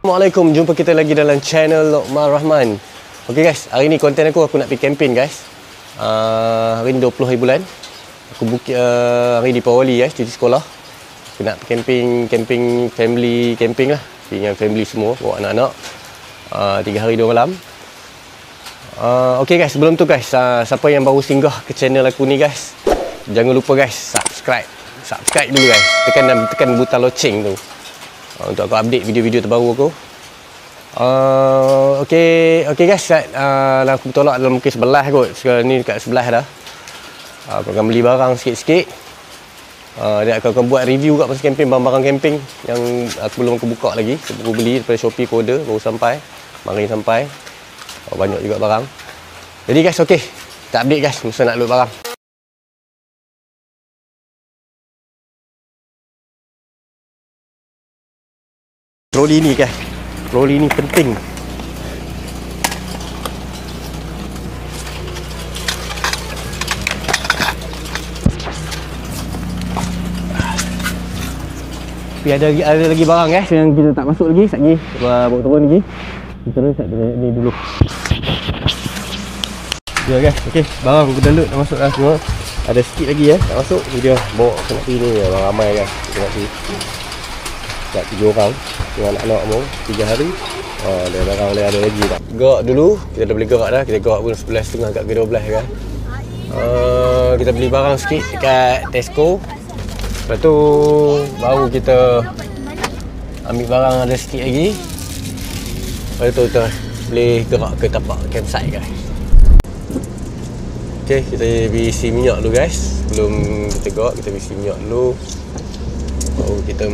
Assalamualaikum, jumpa kita lagi dalam channel Lokman Rahman. Okay guys, hari ni konten aku nak pergi camping guys. Hari ni 20 hari bulan. Aku hari ni Pawali guys, cuti sekolah. Aku nak camping family camping lah. Dengan family semua, bawa anak-anak. 3 hari 2 malam. Okay guys, sebelum tu guys, siapa yang baru singgah ke channel aku ni guys, jangan lupa guys, subscribe dulu guys. Tekan butang loceng tu untuk aku update video-video terbaru aku. Okay guys, aku tolak dalam mungkin sebelah kot. Sekarang ni dekat sebelah dah. Aku akan beli barang sikit-sikit. Dia akan buat review kat pasal camping, barang-barang camping yang aku belum buka lagi. Aku beli daripada Shopee, aku order, baru sampai. Mari sampai. Banyak juga barang. Jadi guys, okay, kita update guys masa nak load barang. Troli ni guys, troli ni penting. Tapi ada lagi barang guys yang kita tak masuk lagi, sekejap lagi bawa turun lagi. Kita terus ni dulu. Ya guys, okey, barang aku dah load, dah masuk dah semua. Ada sikit lagi tak masuk. Ni dia bawa ke nak pergi ni, orang ramai guys. Kita nak pergi. Tak 3 orang dengan anak-anak mau 3 hari. Dia barang boleh ada lagi tak. Gerak dulu, kita dah boleh gerak dah. Kita gerak pun 11.30 kat G12 kan. Kita beli barang sikit dekat Tesco. Lepas tu baru kita ambil barang ada sikit lagi. Lepas tu kita boleh gerak ke tapak campsite guys. Okay, kita isi minyak dulu guys. Sebelum kita gerak, kita isi minyak dulu. Kita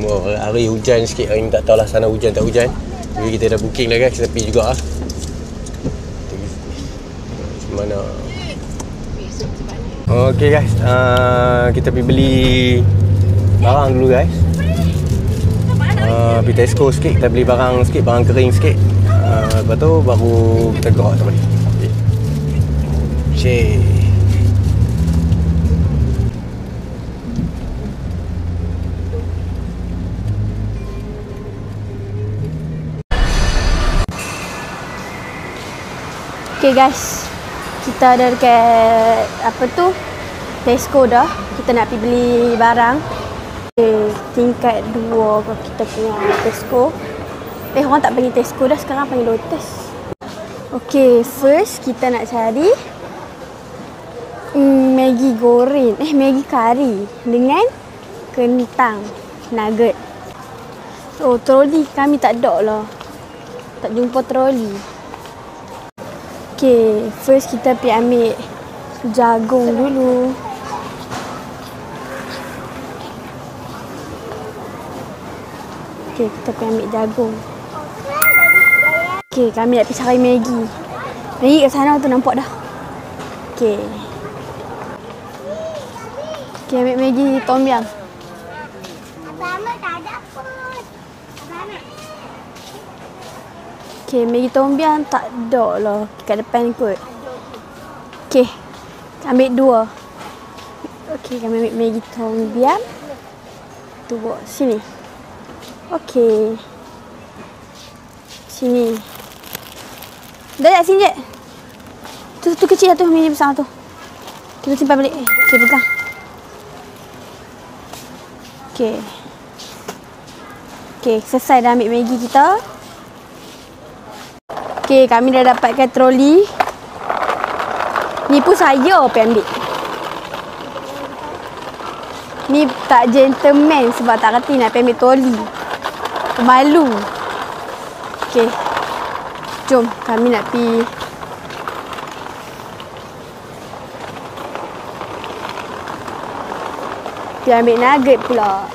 hari hujan sikit, hari ni tak tahulah sana hujan tak hujan. Jadi kita dah booking dah guys, kita pergi juga lah. Macam mana? Okay guys, kita pergi beli barang dulu guys. Pergi Tesco sikit, kita beli barang sikit, barang kering sikit. Lepas tu baru kita gerak tak balik. Cik. Okay guys, kita ada dekat Tesco dah. Kita nak pergi beli barang. Okay, tingkat 2 kita punya Tesco. Orang tak panggil Tesco dah, sekarang panggil Lotus. Okay, first kita nak cari Maggi goreng, Maggi kari dengan kentang nugget. Troli kami tak ada lah. Tak jumpa troli. Okay, first kita pergi ambil jagung dulu. Okay, kita pergi ambil jagung. Okay, kami nak pergi cari Maggi. Maggi kat sana tu nampak dah. Okay. Okay, ambil Maggi tom yum. Okay, Maggi tom yum tak ada lah kat depan kot. Okay, ambil 2. Okay, kami ambil Maggi tom yum. Tu bawa sini. Okay. Sini. Dah tak sini je. Tu kecil lah tu, Maggi besar tu. Kita simpan balik. Okay, pegang. Okay. Okay, selesai dah ambil Maggi kita. Okay, kami dah dapatkan troli. Ni pun saya pergi ambil. Ni tak gentleman sebab tak reti nak pergi ambil troli. Malu. Okay. Jom, kami nak pergi. Pergi ambil nugget pula.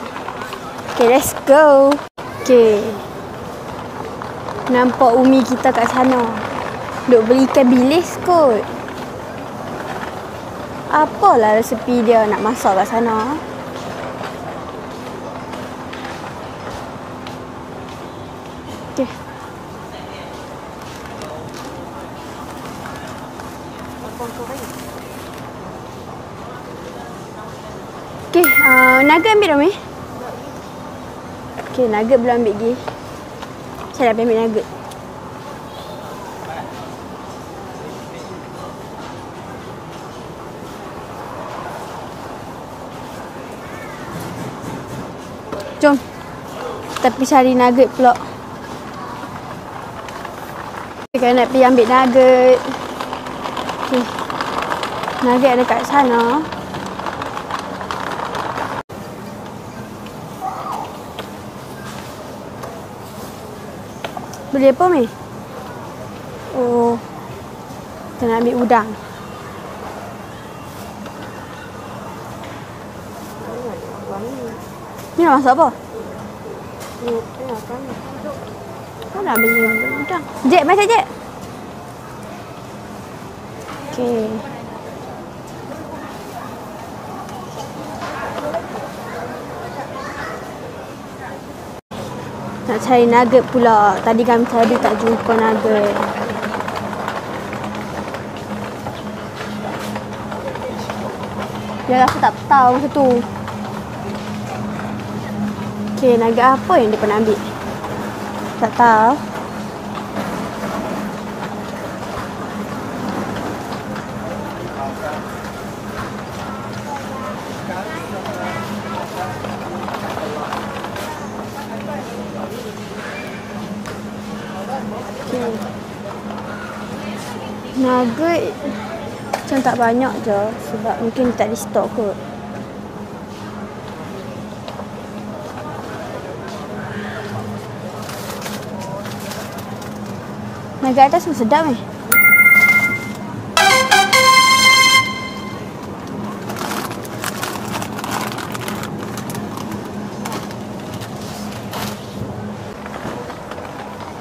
Okay, let's go. Okay. Nampak umi kita kat sana. Duk beli ikan bilis kot. Apalah resepi dia nak masak kat sana. Okay. Okay, nugget ambil dah, Mei? Okay, nugget belum ambil lagi. Saya nak ambil nugget. Jom. Kita pergi cari nugget pula. Kita nak pergi ambil nugget. Okay. Nugget ada kat sana. Beli apa, Mei? Oh. Kita nak ambil udang. Ni nak masak apa? Kau nak beli udang. Jek, masak Jek. Okey. Nak cari nugget pula. Tadi kami tadi tak jumpa nugget. Ya, aku tak tahu masa tu. Okey, nugget apa yang dia pernah ambil? Tak tahu. Okay. Nugget macam tak banyak je sebab mungkin tak di stok kot. Nugget atas pun sedap ni.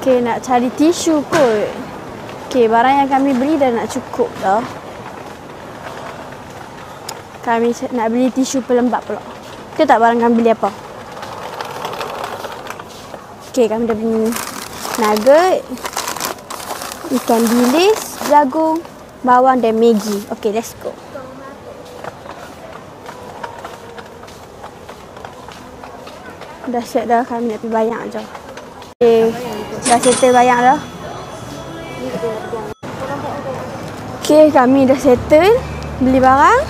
Okay, nak cari tisu kot. Okay, barang yang kami beli dah nak cukup dah. Kami nak beli tisu pelembap pula. Tahu tak barang kami beli apa? Okay, kami dah beli nugget, ikan bilis, jagung, bawang dan Maggi. Okay, let's go. Dah siap dah, kami nak pergi bayar je. Okay, dah settle bayar dah. Okay, kami dah settle beli barang.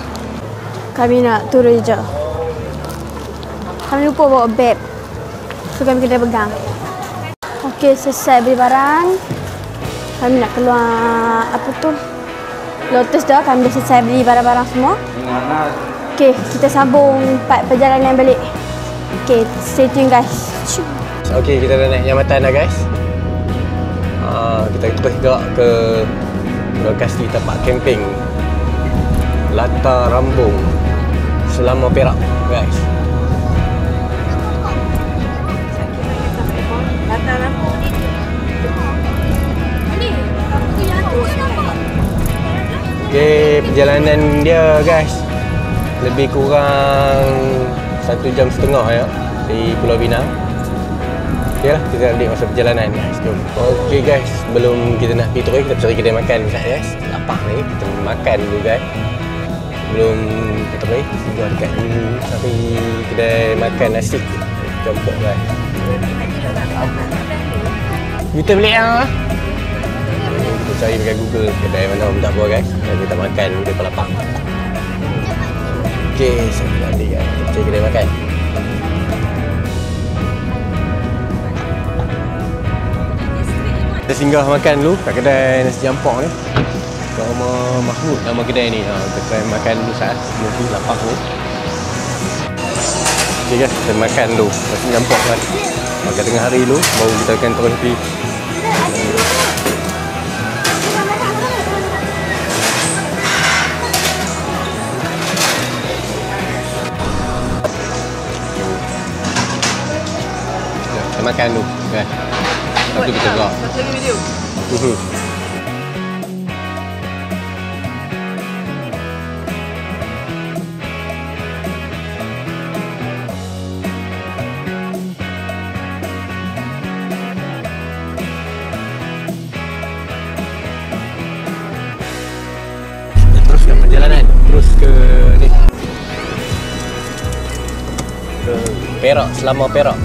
Kami nak turun je. Kami lupa bawa beg, so kami kena pegang. Okay, selesai beli barang. Kami nak keluar apa tu, Lotus dah. Kami dah selesai beli barang-barang semua. Okay, kita sambung part perjalanan balik. Okay, stay tune guys. Okay, kita dah naik jambatan dah guys. Kita terus gerak ke lokasi tempat camping Latar Rambung, Selama Perak guys. Latar Rambung ni. Okay, perjalanan dia guys lebih kurang 1.5 jam ya dari Pulau Pinang. Okay lah, kita ambil masa perjalanan guys. Jom. Okay guys, sebelum kita nak pergi terus, kita cari kedai makan guys. Lapar ni, kita makan dulu guys. Sebelum kita terus, kita dekat dulu cari kedai makan nasi campur guys. Kita beli lah. Kita cari dekat Google kedai mana pun tak buat guys. Dan kita makan, kita pun lapar. Okay, saya nak ambil guys. Kita cari kedai makan. Kita singgah makan dulu kat kedai nasi campur ni. Nama Mahmud nama kedai ni. Kita try makan dulu saat sebelum lapar ni. Okay guys, kita makan dulu nasi campur kan. Makan tengah hari dulu, baru kita akan terus pergi. Kita makan dulu guys. Lepas tu kita gerak. Satu lagi video. Teruskan perjalanan. Terus ke ni. Ke Perak, Selama Perak.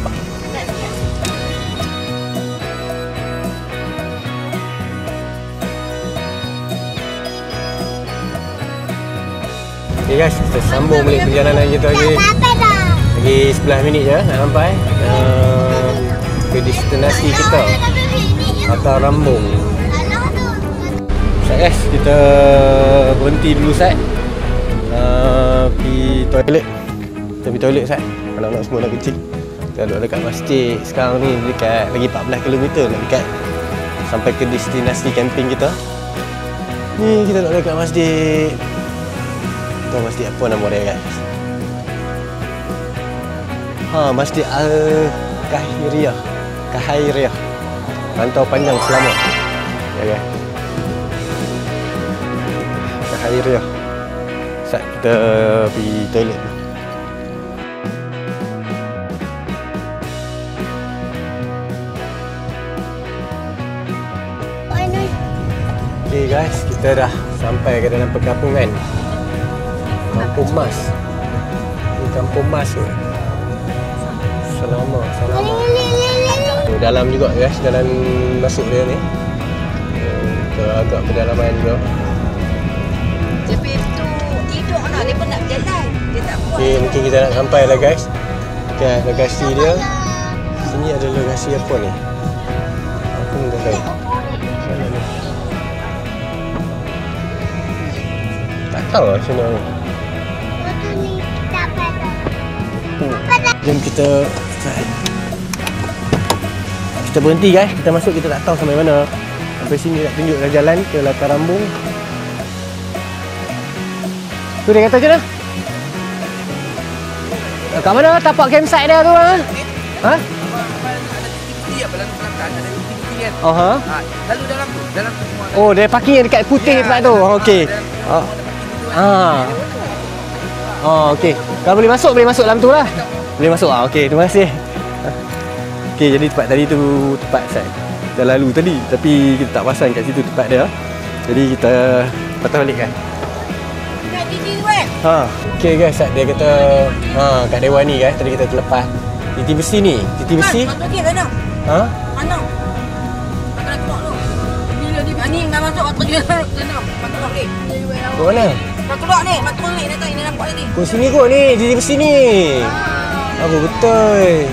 Okay guys, kita sambung balik perjalanan kita lagi. Lagi 11 minit je nak sampai ke destinasi kita, Atar Rambung. Sat guys, kita berhenti dulu Sat. Pergi toilet. Kita pergi toilet Sat. Anak-anak semua dah kencing. Kita duduk dekat masjid sekarang ni, dekat lagi 14 km nak dekat sampai ke destinasi camping kita. Ni kita duduk dekat masjid. Tahu masjid apa nama dia guys? Masjid Al-Kahiriyah. Rantau panjang selamat. Ya guys. Kahiriyah. Sat kita pergi toilet. Okay guys, kita dah sampai ke dalam perkampungan Kampung Mas. Ni Kampung Mas ke? Selamat. Dalam juga guys, jalan masuk dia ni. Ke agak pedalaman juga. Tapi tu tidur nak, dia pun nak berjalan. Dia tak buat. Okay, mungkin kita nak sampai lah guys. Okay, legasi dia. Sini ada legasi apa ni? Aku pun tak tahu. Mana ni? Tak tahu lah macam mana. Jom kita berhenti guys. Kita masuk, kita tak tahu sampai mana. Sampai sini nak tunjuk dah jalan ke Atar Rambung. Tu dia kata je dah. Kat mana tapak campsite dia tu lah? Ha? Ada titik-titik apa lalu belakang, ada titik-titik kan. Lalu dalam tu semua. Oh, dia parking yang dekat putih tempat tu. Okey. Okey. Kalau boleh masuk dalam tu lah. Boleh masuk. Okey, terima kasih. Okey, jadi tempat tadi tu tempat saya dah lalu tadi, tapi kita tak perasan kat situ tempat dia. Jadi kita patah balik kan. Dekat titi tu kan. Okey guys, dia kata kat Dewan ni guys, tadi kita terlepas titi besi ni. Titi besi. Okey sana. Mana? Tak nak keluar tu. Bila ni nak masuk atau dia sana. Keluar ni. Kat mana? Nak keluar ni, nak turun ni, nak ini nampak ni. Kau sini kot ni, titi besi ni. Apa betul?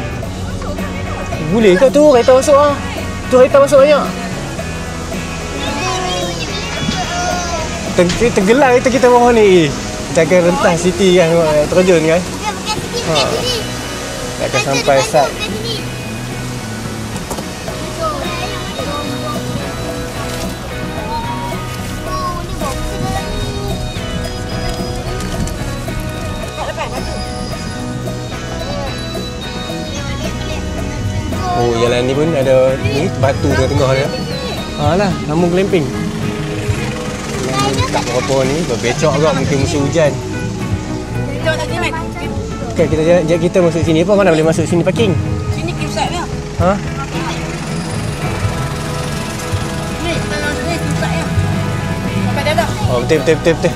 Boleh ke tu kereta masuk ah? Tu kereta masuk banyak. Tenggelam kereta kita bawah ni. Kita akan rentas city kan, terjun kan. Tak akan sampai Sat. Oh, jalan ni pun ada ni batu tengah-tengah dia. Lah, lambung glamping. Tak berapa ni, berbecok agak mungkin musim hujan. Jom tak jalan. Okay, kita jalan, kita masuk sini. Apa mana boleh masuk sini parking? Sini campsite dia. Ni, kita masuk ni campsite dia. Sampai dah. Oh, betul.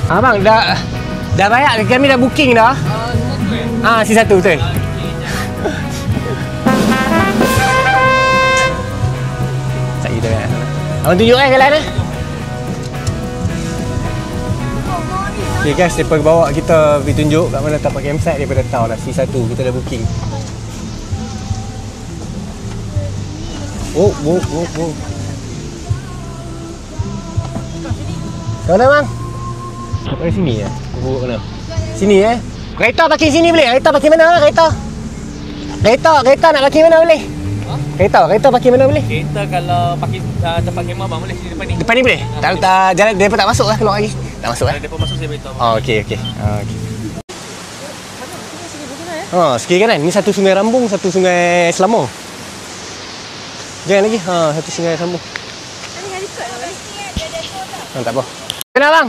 Abang, dah bayar ke? Kami dah booking dah. Si satu betul. Tak kita kan. Abang tunjuk jalan ni. Okay guys, mereka bawa kita pergi tunjuk kat mana tapak campsite. Daripada tahu dah C1 kita dah booking. Oh. Kat mana bang? Kat sini ya? Buruk mana? Sini Kereta parking sini boleh? Kereta parking mana kereta? Kereta nak parking mana boleh? Kereta parking mana boleh? Kereta kalau parking tempat kemah bang boleh sini depan ni. Depan ni boleh? Tak jalan depa tak masuk lah, keluar lagi. Tak masuk Kalau depa masuk saya beritahu. Okey. Sekiri kanan. Ni satu sungai Rambung, satu sungai Selama. Jangan lagi. Satu sungai Rambung. Tak apa. Kenapa bang?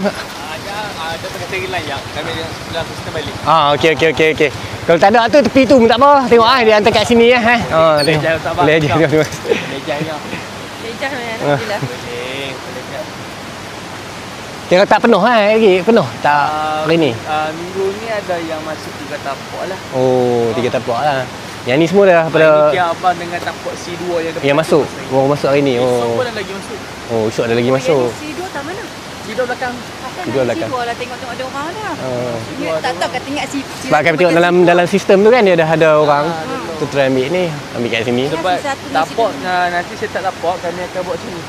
Ada pakai line yang kami dah kita balik. Okey. Kalau tak ada tu tepi tu tak apa. Tengok dia hantar kat sini Boleh tengok. tak bang? Boleh aja. Lejahnya. Alhamdulillah. Kira tak penuh lagi. Penuh tak hari ni. Minggu ni ada yang masuk 3 tapak lah. Oh, 3 tapak lah. Yang ni semua dah pada Ini abang dengan tapak C2 yang depan. yang masuk. Baru masuk hari ni. Esok pun ada lagi masuk. Esok ada lagi masuk. C2 tak mana? Tidur belakang. Tidur belakang. Tidur lah tengok-tengok ada orang dah. Ah. Tak tahu kata ingat si. Sebab kan tengok dalam sistem tu kan dia dah ada orang. Tu try ambil ni, ambil kat sini. Sebab satu tapak nanti saya tak tapak kami akan buat sini.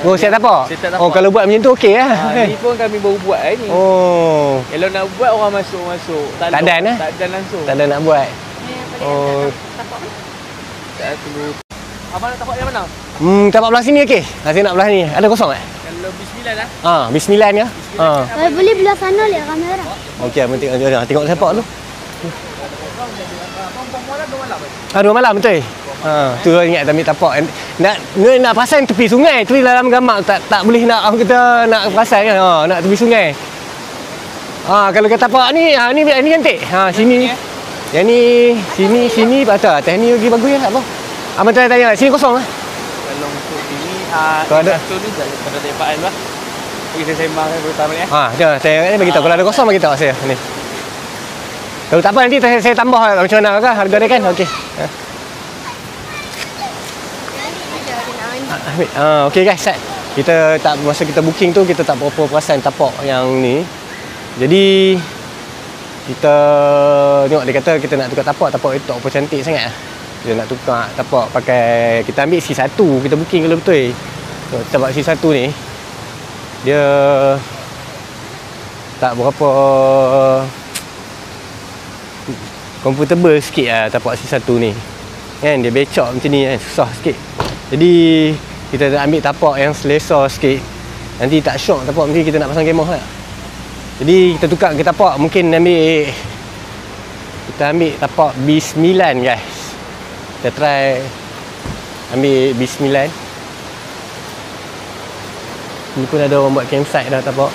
Oh, siap tapak? Set tapak. Oh, kalau buat macam tu okey lah. Ni pun kami baru buat ni. Oh, Kalau nak buat orang masuk. Tak dan Tak dan langsung. tak ada nak buat. Oh. Tak tunggu. Abang nak tapak yang mana? Tapak belah sini okey. Saya nak belah ni. Ada kosong tak? Kalau bismillah lah. Bismillah ke? Boleh belah sana lihat kamera. Okey, abang tengok sepak tu. Dua malam. 2 malam betul. Tu ingat ambil tapak. Nak perasan tepi sungai. Tu dalam gambar tak boleh nak kita nak perasan kan. Nak tepi sungai. Kalau kata tapak ni ni cantik. Sini. Yang ni sini patah. Atas ni lagi bagus tak apa. Abang tanya sini kosong ah. Kalau untuk ini Kalau ada- satu ni dah ada tepaan lah. Pergi saya sembang pertama ni. Jom saya bagi tahu kalau ada kosong bagi tahu saya ni. Kalau tak apa nanti saya tambah macam mana kan harga dia kan. Okey. Okey guys, set. Kita tak masa kita booking tu kita tak berapa perasan tapak yang ni. Jadi kita tengok dia kata kita nak tukar tapak itu tak apa cantik sangat lah. Dia nak tukar tapak pakai kita ambil C1 kita booking kalau betul. Tapak C1 ni dia tak berapa comfortable sikit lah tapak C1 ni. Kan dia becok macam ni kan, susah sikit. Jadi kita nak ambil tapak yang selesa sikit. Nanti tak syok tapak mungkin kita nak pasang kemah lah. Jadi kita tukar ke tapak mungkin kita ambil tapak B9 guys. Kita try ambil B9. Ni pun ada orang buat campsite dah tapak.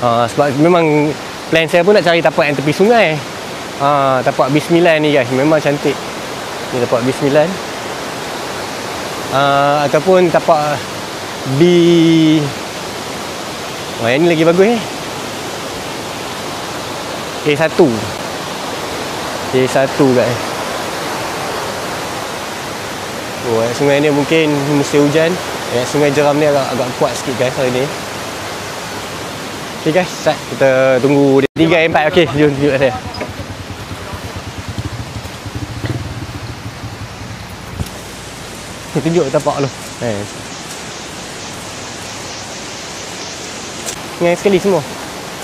Sebab memang plan saya pun nak cari tapak yang tepi sungai. Tapak B9 ni guys memang cantik. Ni tapak B9. Ataupun tapak B. Yang ni lagi bagus ni. A1 guys. Sungai ni mungkin musim hujan. Sungai Jeram ni agak kuat sikit guys hari ni. Okay guys, kita tunggu 3 4. Okay, jom tunjuk saya. Tunjuk tapak lu. Ingat sekali semua.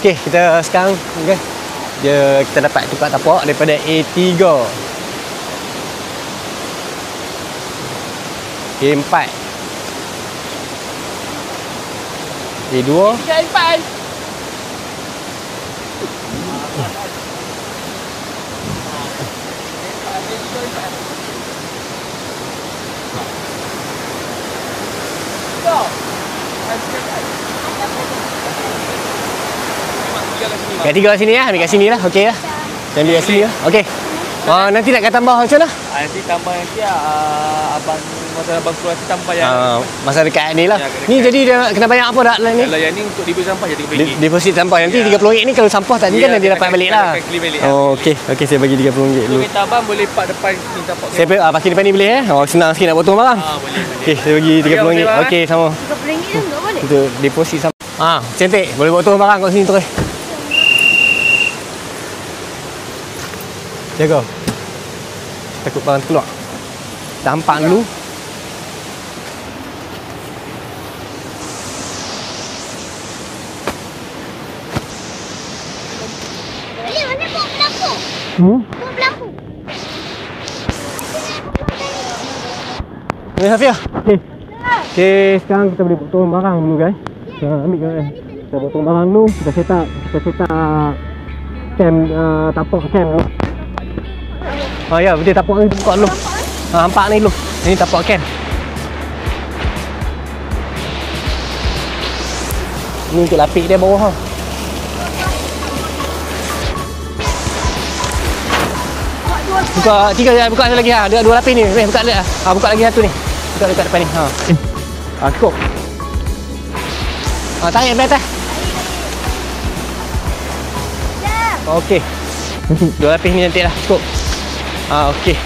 Okay, kita sekarang okay. Kita dapat tukar tapak daripada A3 A4 A2 A4. Yang 3 kat sini lah, ambil kat sini lah, okey lah. Saya ambil kat sini lah, okey. Nanti nak kata tambah macam mana? Nanti tambah nanti masa abang keluar nanti tambah yang Masa dekat ni lah. Ya, dekat. Ni jadi dia kena bayar apa dah lah ni? kalau yang ni untuk deposit sampah jadi RM30. Deposit sampah nanti RM30 ni kalau sampah tak ni kan nanti dapat balik lah. Akan clear balik. Okey, okey saya bagi RM30 So dulu. kita abang boleh park depan ni tapak. Saya parking depan ni boleh senang sikit nak potong barang. Boleh. Okey, saya bagi RM30. Okey, sama. RM30 enggak boleh. Untuk deposit sampah. Cantik. Boleh potong barang kat sini terus. Jaga. Takut barang keluar. Tampak dulu. Boleh mana bawa pelampung? Bawa pelampung. Hafia. Okey. Okey, sekarang kita boleh potong barang dulu guys. Kita ambil guys. Kita potong barang dulu, kita set up camp tapak camp dulu. Ya, betul tapak ni buka dulu. Nampak ni dulu. Ini tapak camp. Ni untuk lapik dia bawah. Buka 3 buka lagi ada 2 lapis ni. Buka dia. Buka lagi satu ni. Buka dekat depan ni. Cukup. Tarik sampai atas. Okey. 2 lapis ni cantik lah. Cukup. Okey.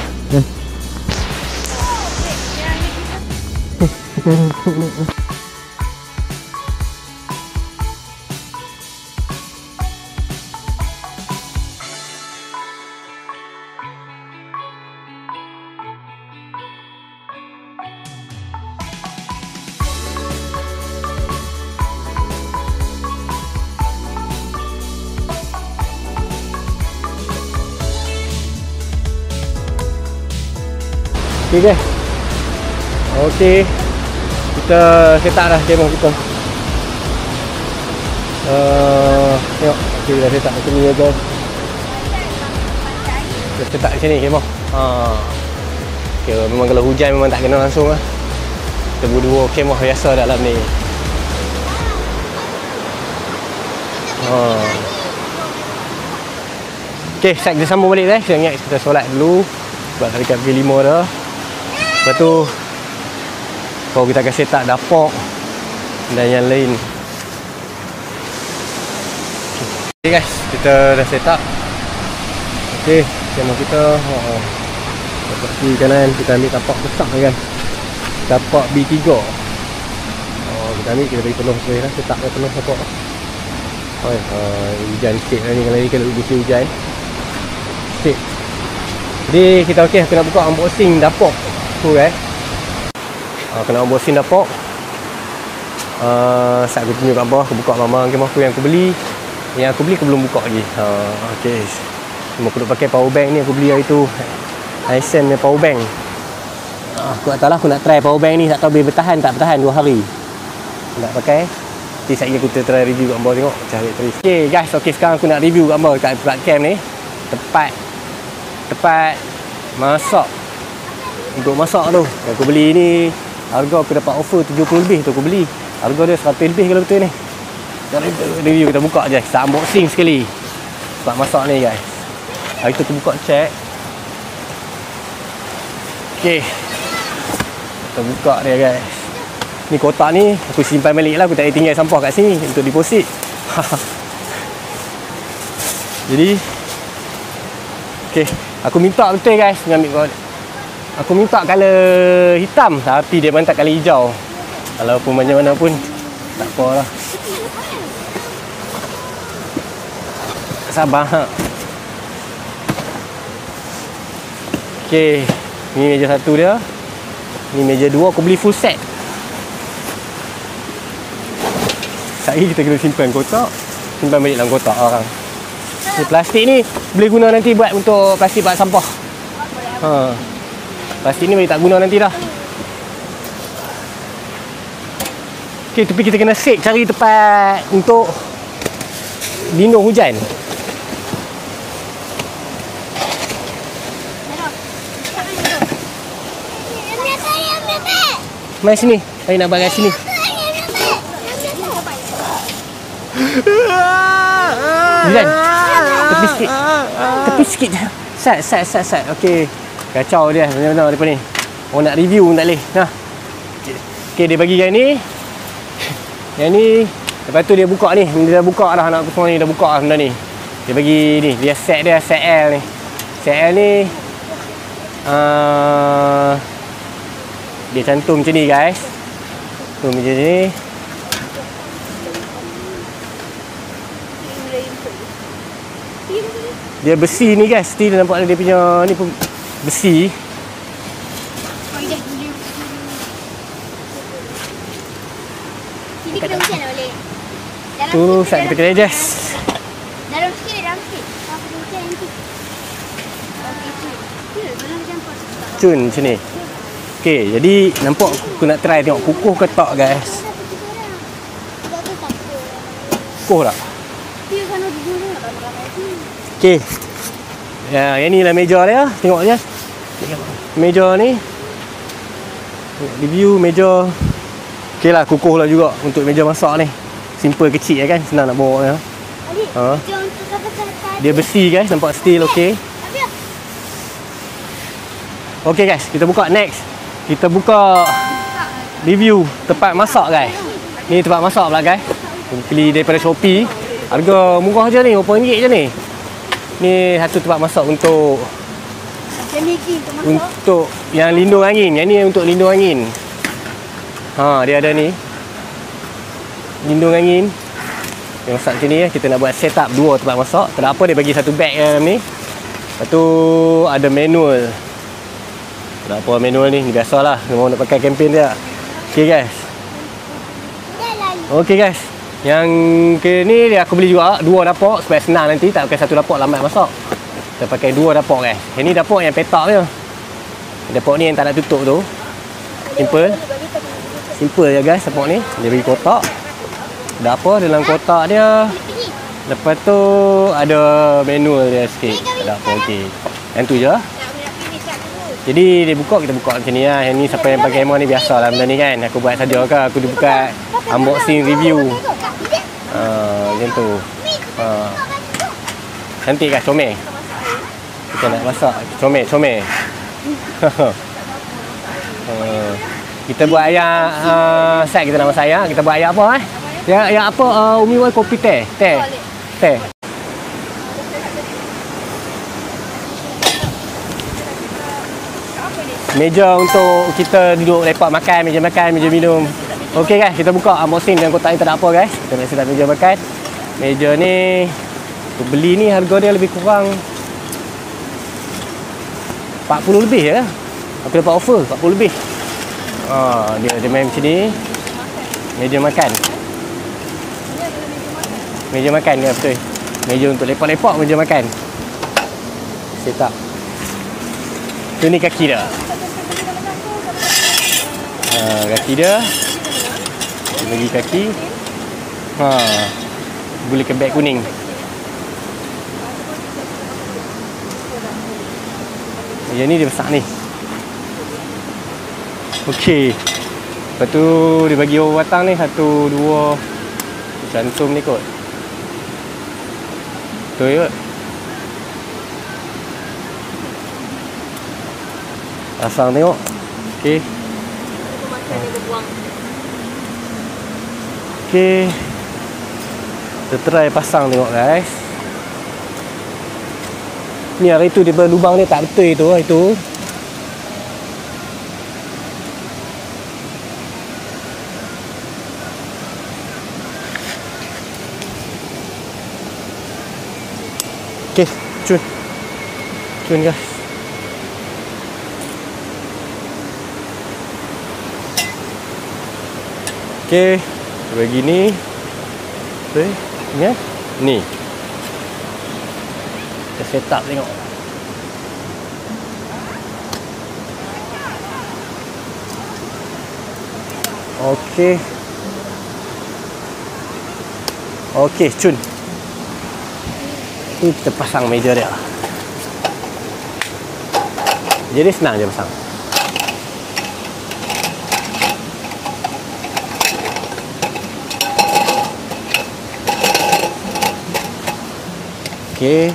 Okay guys. Okay. Kita set up dah kemah kita. Tengok. Okay, dah set up macam ni guys. Kita set up macam ni kemah. Okay, memang kalau hujan memang tak kena langsung lah. Kita berdua kemah biasa dalam ni. Okay, kita sambung balik guys. Kita ingat kita solat dulu. Sebab tadi kat pukul 5 dah. Lepas tu baru kita akan set up dapur dan yang lain. Okay guys, kita dah set up. Okay, kemah kita dapat kiri kanan. Kita ambil tapak besar guys. Tapak B3. Kita ambil, kita bagi penuh sekali lah. Set up penuh tapak. Hujan sikit lah ni. Kalau ni kalau musim hujan sikit. Jadi kita okey, aku nak buka unboxing dapur tu guys. Kena unboxing dapur. Saat aku tunjuk kat bawah, aku buka barang kemah aku yang aku beli. Yang aku beli aku belum buka lagi. Okey. Cuma aku nak pakai power bank ni, aku beli hari tu. Hisense punya power bank. Aku tak tahu lah, aku nak try power bank ni, tak tahu boleh bertahan tak bertahan 2 hari. Aku nak pakai. Nanti sekejap lagi aku try review kat bawah tengok macam bateri. Okey guys, okey sekarang aku nak review kat bawah kat camp ni. Tempat masak. Untuk masak tu aku beli ni, harga aku dapat offer 70 lebih tu aku beli. Harga dia 100 lebih kalau betul ni. Kita review, kita buka je, kita unboxing sekali tempat masak ni guys. Hari tu aku buka check. Okey, kita buka dia guys. Ni kotak ni aku simpan balik lah, aku tak boleh tinggal sampah kat sini untuk deposit. Jadi okey, aku minta betul guys ambil. Aku minta color hitam tapi dia minta color hijau. Walaupun macam mana pun tak apalah. Sabar ha. Okey, ni meja satu dia. Ni meja dua, aku beli full set. Sekali kita kena simpan kotak. Simpan balik dalam kotak orang. Ni plastik ni boleh guna nanti buat untuk plastik buat sampah. Plastik ni boleh tak guna nanti dah. Okey, tapi kita kena seek cari tempat untuk lindung hujan. Mari sini. Saya nak bagai sini. Hujan. Tepi sikit. Tepi sikit je. Sat. Okey. Kacau dia benar-benar depan ni. Orang nak review pun tak boleh. Nah. Okey, dia bagi yang ni. Yang ni. Lepas tu dia buka ni. Dia dah buka dah anak aku semua ni. Dah buka dah benda ni. Dia bagi ni. Dia set dia. Set L ni. Set L ni. Dia cantum macam ni guys. Tu macam ni. Dia besi ni guys. Dia nampak dia punya ni pun besi. Sini kena hujan boleh. Tu saat kita kena adjust. Dalam sikit. Apa kena hujan nanti. Okey, belum campur. Cun macam ni. Okey, jadi nampak aku nak try tengok kukuh ke tak guys. Kukuh tak? Okey. Ya, yang ni lah meja dia. Tengok je. Meja ni. Review meja. Okey lah, kukuh lah juga untuk meja masak ni. Simple kecil kan, senang nak bawa dia. Dia besi guys, nampak steel okey. Okey guys, kita buka next. Kita buka review tempat masak guys. Ni tempat masak pula guys. Beli daripada Shopee. Harga murah je ni, RM8 je ni. Ni satu tempat masak untuk yang lindung angin. Yang ni untuk lindung angin. Dia ada ni. Lindung angin. Dia masak macam ni ya. Kita nak buat setup 2 tempat masak. Tak ada apa, dia bagi satu bag dalam ni. Lepas tu ada manual. Tak ada apa manual ni. Ni biasalah. Memang nak pakai campaign dia. Okay guys. Okay guys. Yang ke ni dia aku beli juga 2 dapur supaya senang nanti, tak pakai satu dapur lambat masak. Kita pakai 2 dapur guys. Yang ni dapur yang petak je. Dapur ni yang tak nak tutup tu. Simple. Simple je guys dapur ni. Dia bagi kotak. Dah apa dalam kotak dia. Lepas tu ada manual dia sikit. Dah apa okey. Yang tu je. Jadi dia buka, kita buka macam ni lah. Yang ni siapa yang pakai camera ni biasalah benda ni kan. Aku buat saja ke, aku buka unboxing review. Macam tu. Cantik kan comel? Kita nak masak comel. Kita buat ayam set kita nak masak ayam. Kita buat ayam apa Yang apa Umi buat kopi teh. Meja untuk kita duduk lepak makan, meja minum. Okey guys, kita buka unboxing dan kotak ni tak ada apa guys. Kita nak set meja makan. Meja ni aku beli ni harga dia lebih kurang 40 lebih ya. Aku dapat offer 40 lebih. Dia main macam ni. Meja makan. Meja makan dia betul. Meja untuk lepak-lepak, meja makan. Set up. Tu ni kaki dia. Kaki dia. Dia bagi kaki. Boleh ke beg kuning. Yang ni dia besar ni. Okey. Lepas tu dia bagi orang batang ni 1, 2 cantum ni kot. Betul kot. Pasang tengok. Okey. Okey. Kita try pasang tengok guys. Ni hari tu dia berlubang dia tak betul itu. Okey, cun guys. Okey, begini. Betul? Ni. Ni. Kita set up tengok. Okey. Okey, cun. Ni kita pasang meja dia. Jadi senang je pasang. Okey.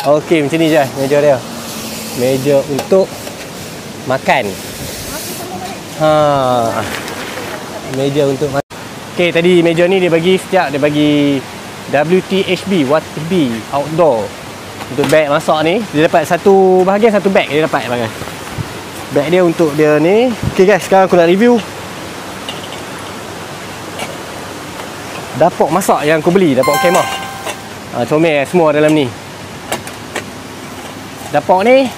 Okey, macam ni je meja dia. Meja untuk makan. Meja untuk makan. Okey, tadi meja ni dia bagi WTHB, WTB outdoor. Untuk beg masak ni, dia dapat satu bahagian, satu beg dia dapat bahagian. Beg dia untuk dia ni. Okey guys, sekarang aku nak review dapur masak yang aku beli, dapur kemah. Comel semua dalam ni. Dapur ni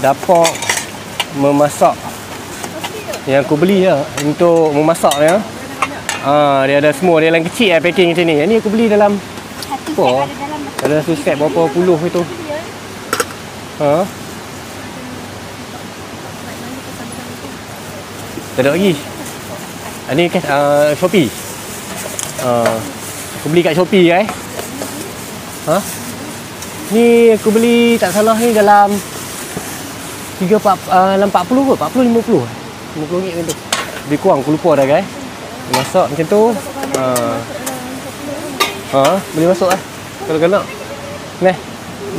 dapur memasak yang aku beli lah untuk memasak dia. Dia ada semua, dia dalam kecil packing macam ni. Yang ni aku beli dalam apa? Ada satu set berapa puluh itu. Tak ada lagi. Ni kan Shopee. Aku beli kat Shopee guys. Ni aku beli tak salah ni dalam 40 kot, 40 50. 50 ringgit macam tu. Lebih kurang aku lupa dah guys. Masak macam tu. Boleh masuk lah kalau nak.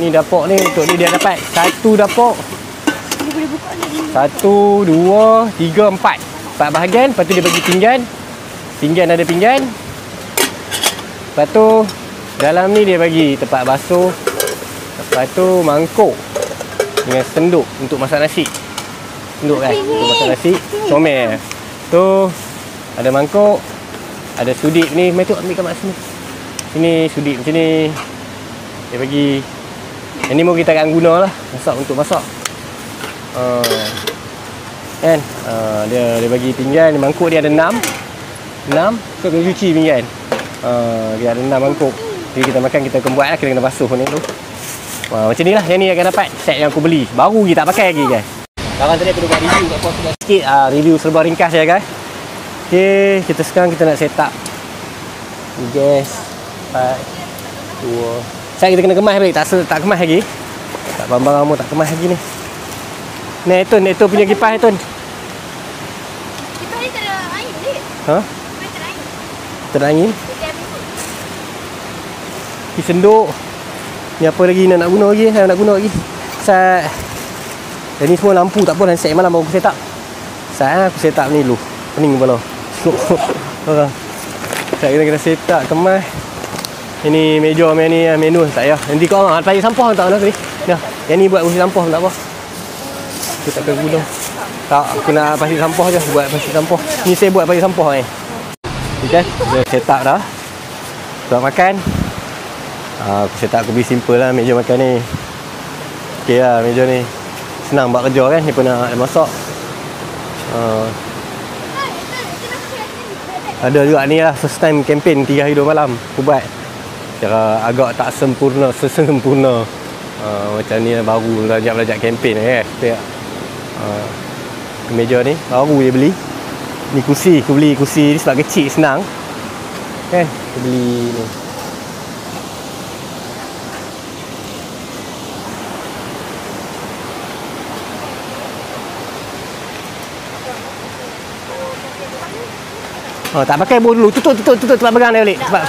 Ni dapur ni untuk dia dapat satu dapur. 1, 2, 3, 4 bahagian. Lepas tu dia bagi pinggan. Ada pinggan. Lepas tu dalam ni dia bagi tempat basuh. Lepas tu mangkuk dengan senduk untuk masak nasi. Senduk kan untuk masak nasi. Comel. Tu ada mangkuk. Ada sudip ni. Mai tu ambil kat mak sini. Sini sudip macam ni. Dia bagi. Yang ni mau kita akan guna lah. Untuk masak. Kan? Dia bagi pinggan, mangkuk dia ada 6. 6 kau kena cuci pinggan. Dia ada 6 mangkuk. Jadi kita makan, kita akan buat lah, kita kena basuh ni tu. Macam ni lah, yang ni akan dapat set yang aku beli. Baru je tak pakai lagi guys. Sekarang tadi aku dah buat review kat puas sikit. Review serba ringkas je guys. Okay, sekarang kita nak set up gas 4 2. Saya kita kena kemas balik, tak kemas lagi. Tak bambang kamu tak kemas lagi ni. Ni Etun punya kipas Etun. Kipas ni tak ada air ni. Ha? Kipas tak ada air. Tak ada angin. Ni senduk. Ni apa lagi nak guna lagi? Saya nak guna lagi. Dan ni semua lampu tak apa, dan set malam baru aku set up. Aku set up ni dulu. Pening kepala. Saya kena set up kemas. Ini meja ni menu tak payah. Nanti kau payah sampah tak nak ni. Dah. Yang ni buat bersih sampah tak apa. Aku tak akan guna. Tak, aku nak pasir sampah je, buat pasir sampah. Ni saya buat pasir sampah ni. Okay, dah set up dah. Buat makan. Aku set up, aku beri simple lah meja makan ni. Okay lah meja ni. Senang buat kerja kan, dia pun nak masak. Ada juga ni lah, first time campaign 3 hari 2 malam aku buat. Cara agak tak sempurna, sesempurna. Macam ni lah, baru belajar campaign kan. Meja ni baru dia beli. Ni kursi, aku beli kursi ni sebab kecil senang. Kan? Aku beli ni. Tak pakai bol dulu. Tutup tempat pegang dia balik. Sebab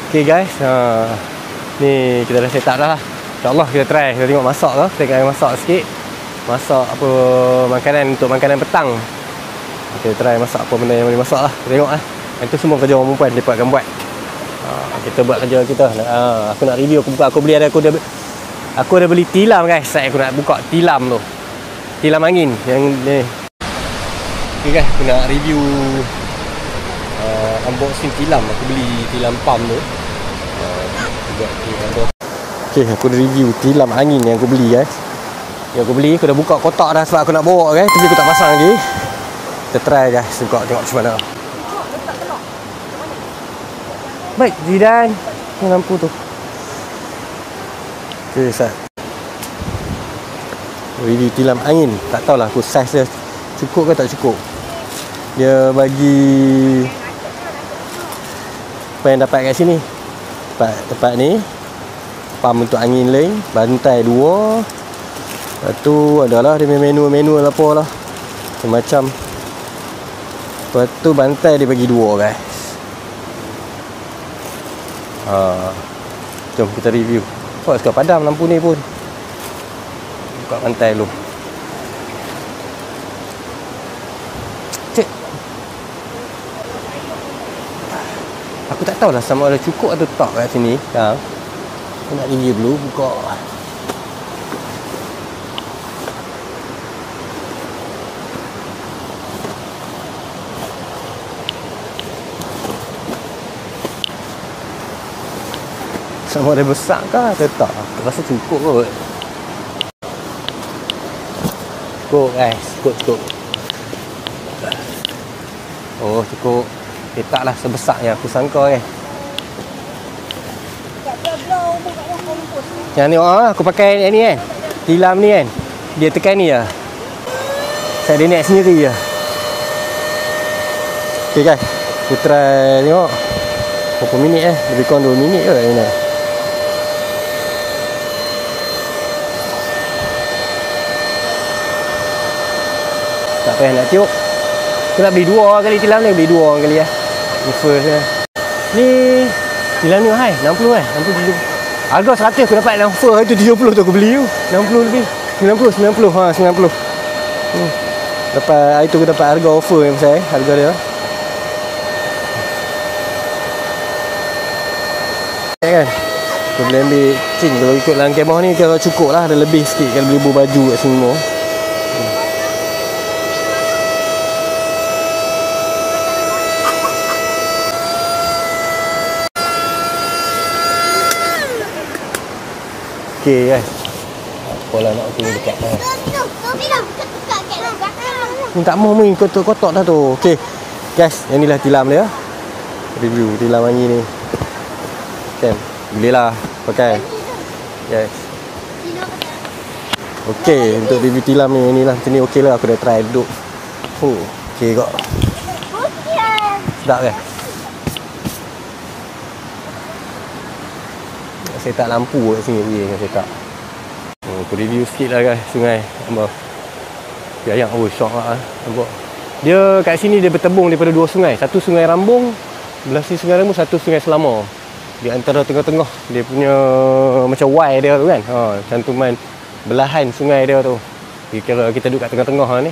okay guys, ni kita dah set up dah lah. InsyaAllah kita try, kita tengok masak ke. Kita akan masak sikit. Masak apa makanan untuk makanan petang. Kita try masak apa benda yang boleh masak lah. Kita tengok lah. Itu semua kerja orang perempuan, mereka akan buat. Kita buat kerja kita. Aku nak review, aku dah beli tilam guys. Aku nak buka tilam tu. Tilam angin yang ni. Okay guys, aku nak review unboxing tilam. Aku beli tilam pump tu. Okay, aku review tilam angin yang aku beli guys. Yang aku beli, aku dah buka kotak dah sebab aku nak bawa guys. Tapi aku tak pasang lagi. Kita try guys, buka tengok macam mana. Baik, Zidan. Ni lampu tu. Okay, set. Review tilam angin. Tak tahulah aku saiz dia cukup ke tak cukup. Dia bagi apa yang dapat kat sini. Tempat ni pam untuk angin lain, bantai 2. Lepas tu adalah dia menu apa lah macam. Lepas tu bantai dia bagi 2 guys. Jom kita review. Sekarang padam lampu ni pun. Buka bantai dulu. Aku tak tahulah sama ada cukup atau tak kat sini. Aku nak review dulu, buka. Sama ada besar ke atau tak? Aku rasa cukup kot. Cukup guys, cukup. Oh cukup. Taklah sebesar yang aku sangka kan. Yang ni aku pakai yang ni kan. Tilam ni kan. Dia tekan ni lah. Saya dia naik sendiri lah. Okay guys, aku try tengok berapa minit lebih kurang 2 minit ke ni. Tak payah nak tiup. Aku nak beli 2 kali tilam ni, beli 2 kali lah. First lah. Ni tilam ni mahal, 60 kan? 60 70. Harga 100 aku dapat dalam offer itu 70 tu aku beli tu. 60 lebih. 90. 90. Dapat hari tu aku dapat harga offer yang besar harga dia. Kan? Aku boleh ambil cing kalau ikut dalam kemah ni kalau cukup lah, ada lebih sikit kalau beli baju kat sini semua. Okay guys, Sekolah anak aku dekat ni tak mau main kotak-kotak dah tu. Okey. Guys, yang inilah tilam dia. Review tilam hari ni. Kan? Bolehlah pakai. Yes. Okey, untuk review tilam ni inilah macam ni okeylah aku dah try duduk. Okey kok. Sedap ke? Saya tak lampu kat sini dengan saya tak. Aku review sikit lah guys sungai. Nampak. Ayam shock lah nampak. Dia kat sini dia bertembung daripada dua sungai. Satu sungai Rambung, belah sini sungai Rambung, satu sungai Selama. Di antara tengah-tengah dia punya macam Y dia tu kan. Cantuman belahan sungai dia tu. Kira kita duduk kat tengah-tengah ni.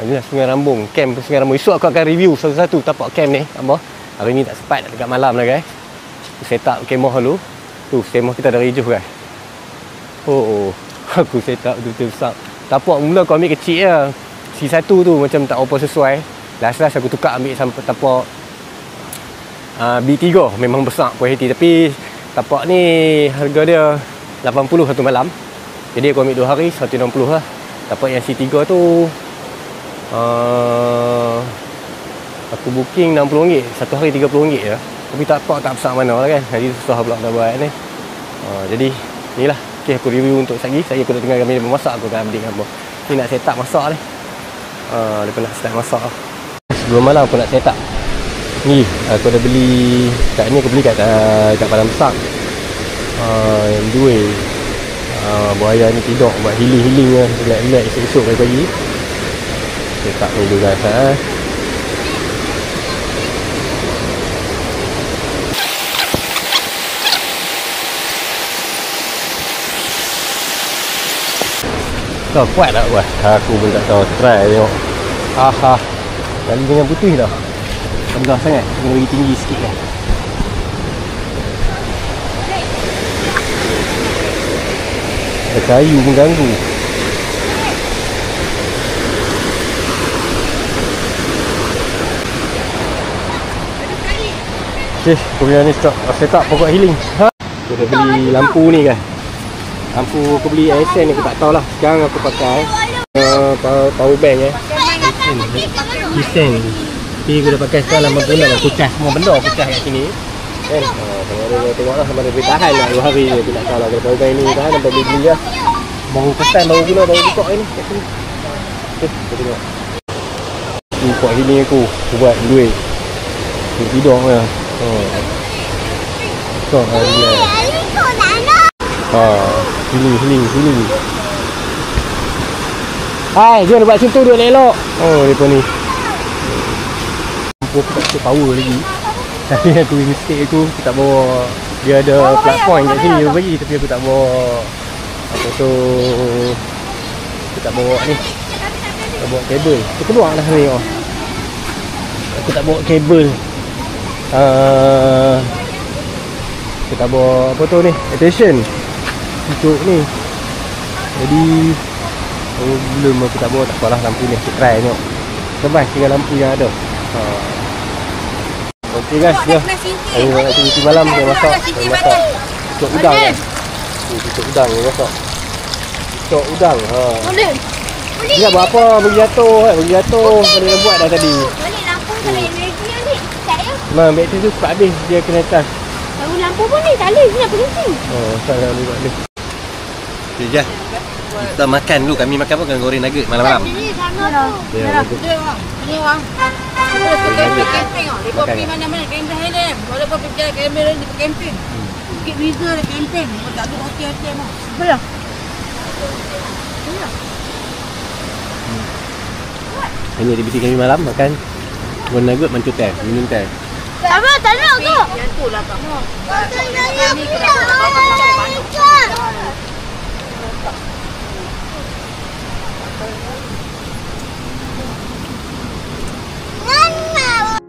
Inilah sungai Rambung, camp sungai Rambung. Esok aku akan review satu-satu tapak camp ni. Apa? Hari ni tak sempat dekat malam lah guys. Set up kemah dulu. Tu kemah kita dah rejuh guys. Aku set up betul-betul besar. Tapak mula aku ambil kecil je. C1 tu macam tak apa sesuai. Last aku tukar ambil sampai tapak B3. Memang besar puas hati. Tapi tapak ni harga dia 80 satu malam. Jadi aku ambil 2 hari 160 lah. Tapak yang C3 tu aku booking RM60. Satu hari RM30 je. Tapi tapak tak besar mana lah kan. Jadi susah pula nak buat ni. Jadi inilah. Okay, aku review untuk Sagi aku dah tengah kami memasak. Aku akan update apa. Ni nak set up masak ni. Lepas nak start masak. Sebelum malam aku nak set up. Ni aku dah beli. Kat ni aku beli kat Padang Besar. Yang dua buaya ni tidur buat healing lah. Relax esok-esok pagi-pagi. Set up ni dulu guys. Kau kuat tak buat? Aku pun tak tahu. Try tengok. Kali dengan putih dah. Rendah sangat. Kena bagi tinggi sikit lah. Ada kayu mengganggu. Okay, aku punya ni set up pokok healing. Aku dah beli lampu ni kan. Lampu aku beli ASN ni aku tak tahulah. Sekarang aku pakai power bank Kisen. Tapi aku dah pakai sekarang 86. Aku cas semua benda aku cas kat sini. Kan? Tengoklah sama ada boleh tahan lah 2 hari je. Aku tak tahulah kalau power bank ni tahan sampai beli lah. Baru pesan, baru guna, baru buka ni kat sini. Okay, kita tengok. Ni pot healing aku buat duit. Aku tidur lah. Sok lah dia. Healing. Hai, dia nak buat macam tu duduk elok. Depa ni. Aku tak ada power lagi. Tapi yang tu mistake aku tak bawa. Dia ada plug point kat sini dia bagi tapi aku tak bawa. Apa tu? Aku tak bawa ni. Tak bawa kabel. Aku keluar dah ni. Aku tak bawa kabel. Aku tak bawa apa tu ni? Attention. Untuk ni. Jadi belum aku tak bawa, tak apalah lampu ni aku try tengok. Lepas tinggal lampu yang ada. Okey guys, ya. Hari ni nak cuci malam saya masak. Cucuk udang kan. Cucuk udang ni masak. Cucuk udang. Boleh. Dia buat apa? Bagi jatuh kan. Bagi jatuh. Kena dah buat dah tadi. Balik lampu kalau energi ni. Tak ya. Memang bateri tu cepat habis. Dia kena cas. Baru lampu pun ni tak boleh. Ni nak berhenti. Salah ni buat ni. Okey, jap. Kita makan dulu. Kami makan apa? Kami goreng nugget malam-malam. Ini sana tu. Ya, Ni orang. Kita camping ah. Dia pergi mana-mana camping Highland. Walaupun pergi camping di camping. Bukit Beza ada camping. Tak ada hotel mah. Boleh. Hanya di kami malam makan goreng nugget, mancur teh, minum teh. Apa? Tak nak tu. Yang tu lah Kak.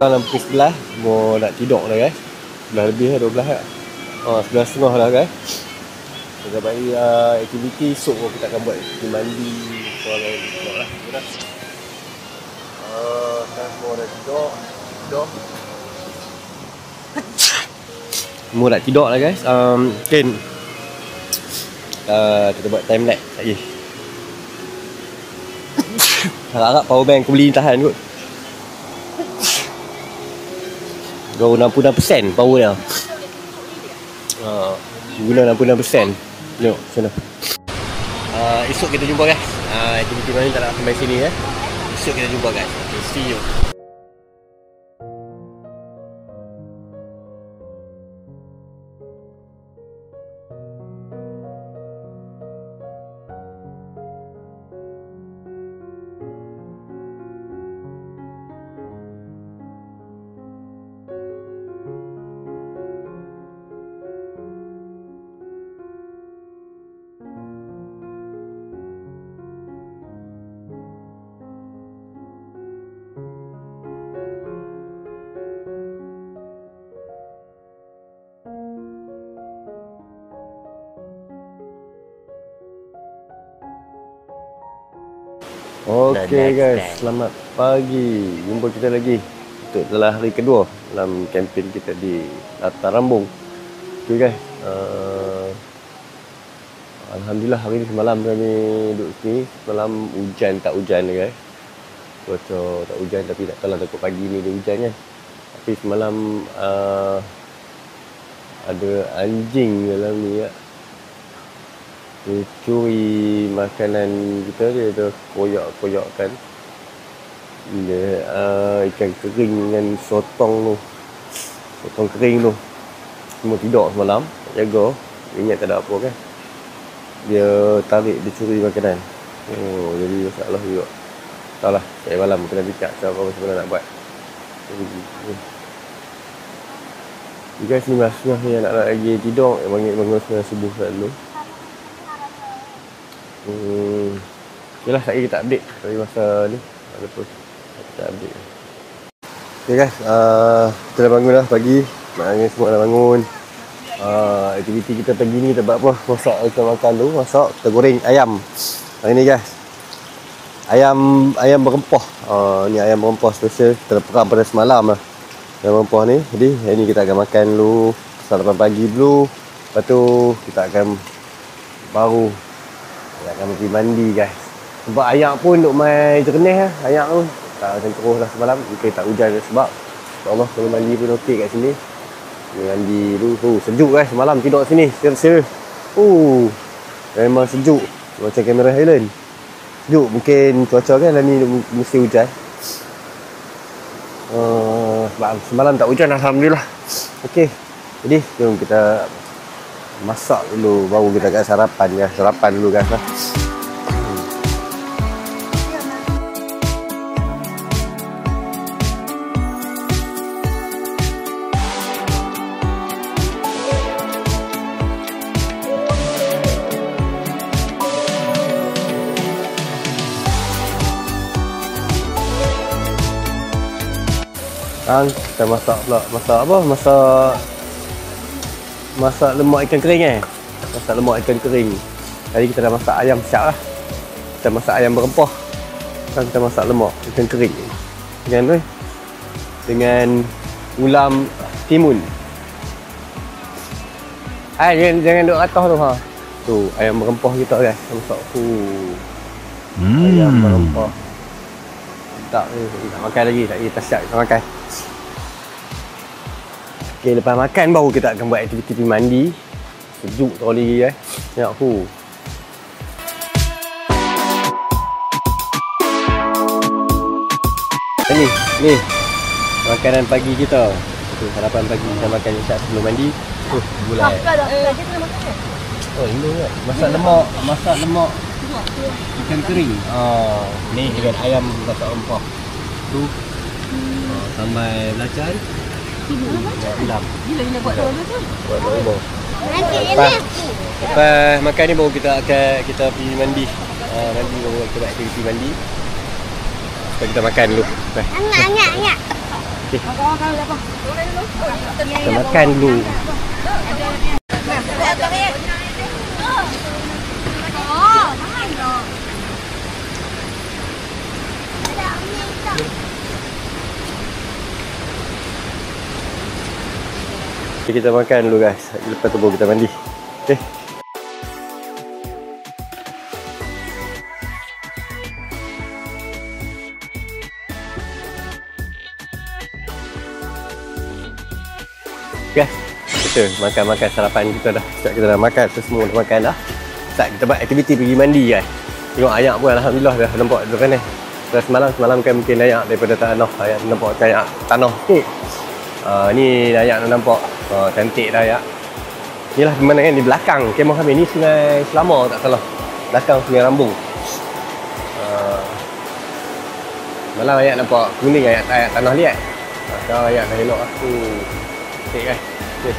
Dalam pukul 11 mau nak tidur dah guys. 11 lebih lah, 12 lah. 11.30 lah guys. Kita bagi aktiviti esok kita akan buat mandi soal tengok lah. Sekarang semua dah tidur. Semua dah tidur lah guys. Kan kita buat time lapse lagi. Harap-harap power bank aku beli ni tahan kot. Baru 66% power dia. Guna 66%. Tengok sana. Esok kita jumpa guys. Aktiviti mana tak nak sampai sini ya. Esok kita jumpa guys. Okay, see you. Okey guys, selamat pagi. Jumpa kita lagi untuk adalah hari kedua dalam kempen kita di Latar Rambung. Okey guys, alhamdulillah hari ni semalam kami duduk sini. Semalam hujan tak hujan guys. Cuaca tak hujan tapi tak tahu lah takut pagi ni dia hujan kan. Tapi semalam ada anjing dalam ni ya. Dia curi makanan kita, dia dah koyak-koyakkan. Dia ikan kering dengan sotong tu. Sotong kering tu. Semua tidur semalam, tak jaga. Dia ingat tak ada apa kan. Dia tarik, dia curi makanan. Oh, jadi masalah juga. Tak lah, saya malam kena bincang apa sebenarnya nak buat. You guys ni masih yang nak lagi tidur, bangun semua subuh selalu. Yalah, sekali kita update dari masa ni. Lepas kita update. Okay guys, kita dah bangun dah pagi. Maknanya semua dah bangun. Aktiviti kita pagi ni kita buat apa? Masak kita makan dulu. Masak, kita goreng ayam. Hari ni guys, ayam berempah. Ni ayam berempah special. Kita dah peram pada semalam lah ayam berempah ni. Jadi hari ni kita akan makan dulu sarapan pagi dulu. Lepas tu kita akan pergi mandi guys. Sebab ayak pun duk main jernih lah. Ayak tu tak macam terus lah semalam. Mungkin tak hujan sebab InsyaAllah kalau mandi pun okey kat sini. Mandi dulu. Sejuk guys semalam tidur sini. Serius. Memang sejuk. Macam kamera Highland. Sejuk. Mungkin cuaca kan lah ni mesti hujan. Sebab semalam tak hujan alhamdulillah. Okey. Jadi jom kita masak dulu baru kita akan sarapan guys. Sarapan dulu guys lah. Kita masak pula. Masak apa? Masak lemak ikan kering Masak lemak ikan kering. Tadi kita dah masak ayam siap lah. Kita masak ayam berempah. Sekarang kita masak lemak ikan kering. Dengan ulam timun. Jangan duduk atas tu ha. Tu ayam berempah kita guys. Kita masak ayam berempah. Tak makan lagi. Tak siap kita makan. Okay, lepas makan baru kita akan buat aktiviti mandi. Sejuk tu lagi guys. Tengok Ni makanan pagi kita. Sarapan pagi kita makan insya sebelum mandi. Gulai. Ini kan. Masak lemak ikan kering. Ni dengan ayam masak rempah. Tu sambal belacan. Ulam. Gila nak buat dulu tu. Lepas makan ni baru kita pergi mandi. Mandi baru kita buat aktiviti mandi. Lepas kita makan dulu. Angat. Okay. Kita makan dulu. Okay, kita makan dulu guys. Lepas tu baru kita mandi. Okay. Guys, kita makan sarapan kita dah. Kita dah makan, semua dah makan dah. Start kita buat aktiviti pergi mandi guys. Tengok ayak pun alhamdulillah dah nampak tu kan ni. Terus semalam kan mungkin ayak daripada tanah. Ayak nampak ayak tanah sikit. Ni ayak nampak cantik dah ayak. Inilah pemandangan di belakang kemah kami. Ni Sungai Selama tak salah. Belakang Sungai Rambung. Malam ayak nampak kuning ayak tanah liat. Sekarang ayak dah elok lah. Cantik kan. Okay.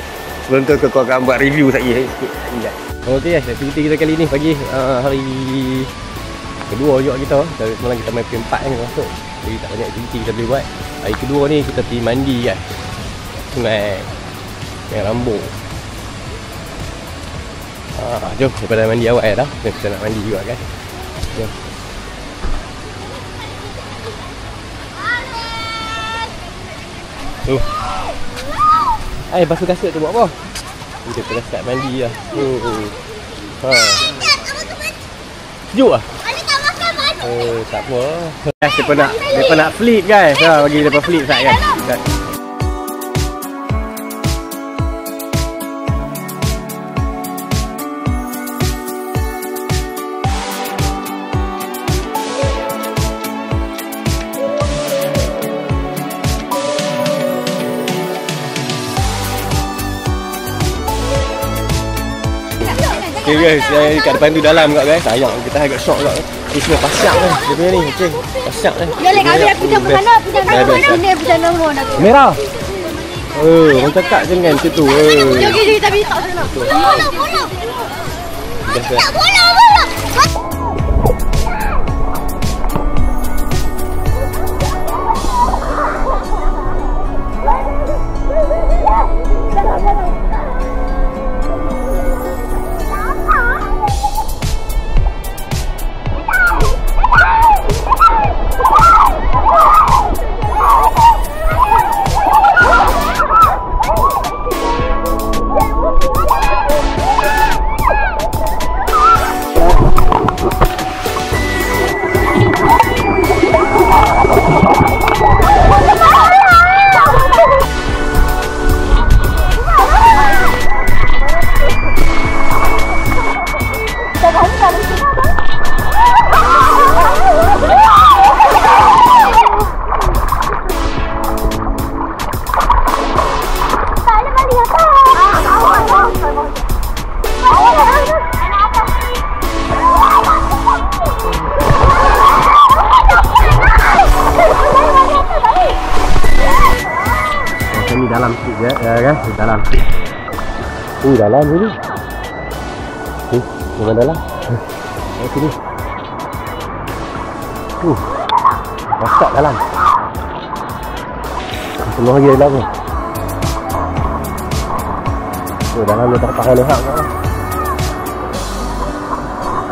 Sebelum tu aku akan buat review sekejap sikit. Okey guys, aktiviti kita kali ni pagi hari kedua juga kita. Dari semalam kita main P4 kan masuk. Jadi tak banyak aktiviti kita boleh buat. Hari kedua ni kita pergi mandi guys. Sungai Rambung. Jom daripada mandi awal dah. Kita nak mandi juga kan. Jom. Basuh kasut tu buat apa? Kita dah start mandi lah. Sejuk lah? Tak apa. Mereka nak flip guys. Bagi mereka flip sat guys. Okay guys, kat depan tu dalam kat guys. Sayang kita agak shock kat. Ni semua pasyak kan. Dia punya ni. Okey. Pasyak kan. Dia lek ambil aku jumpa sana, pijak nombor nak. Merah. Orang cakap jangan macam tu. Jom kita pergi tak sana. Bola. Tak bola. Ni dalam sikit ya kan? Dalam. Dalam ni. Memang dalam. Sini. Masak dalam. Semua lagi dalam ni. Dalam ni tak pakai lehak kan?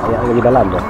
Ayat lagi dalam tu.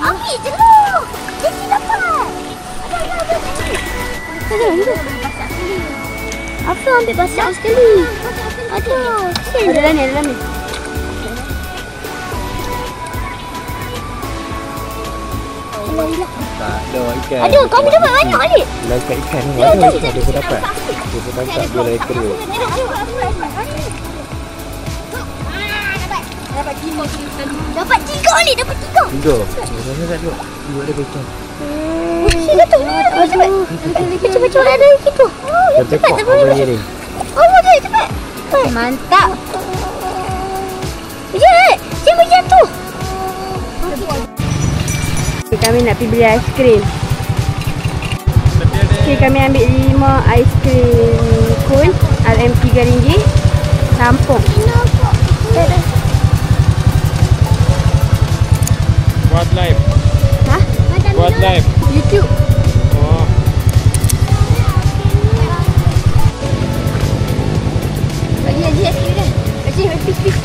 Ambil je lah. Jadi dapat. Apa ambil basah sekali? Ada. Dalam ni. Tak ada ikan. Ada, kami dapat banyak Alik. Langkah ikan ni ada pun dapat. Dia pun tangkap 2 ekor dia. Dapat 3 Dapat 3 Alik, dapat 3. 3. Saya tak tengok. 2 ada ikan. Sini tu. Cepat ada gitu. Cepat apa ni? Oh, cepat. Mantap. Jangan jatuh. Kami nak pergi beli aiskrim. Okay, kami ambil 5 aiskrim kun RM3 campur. Buat live. Ha? Buat live. YouTube. Oh. Bagi aiskrim dah. Bagi pis.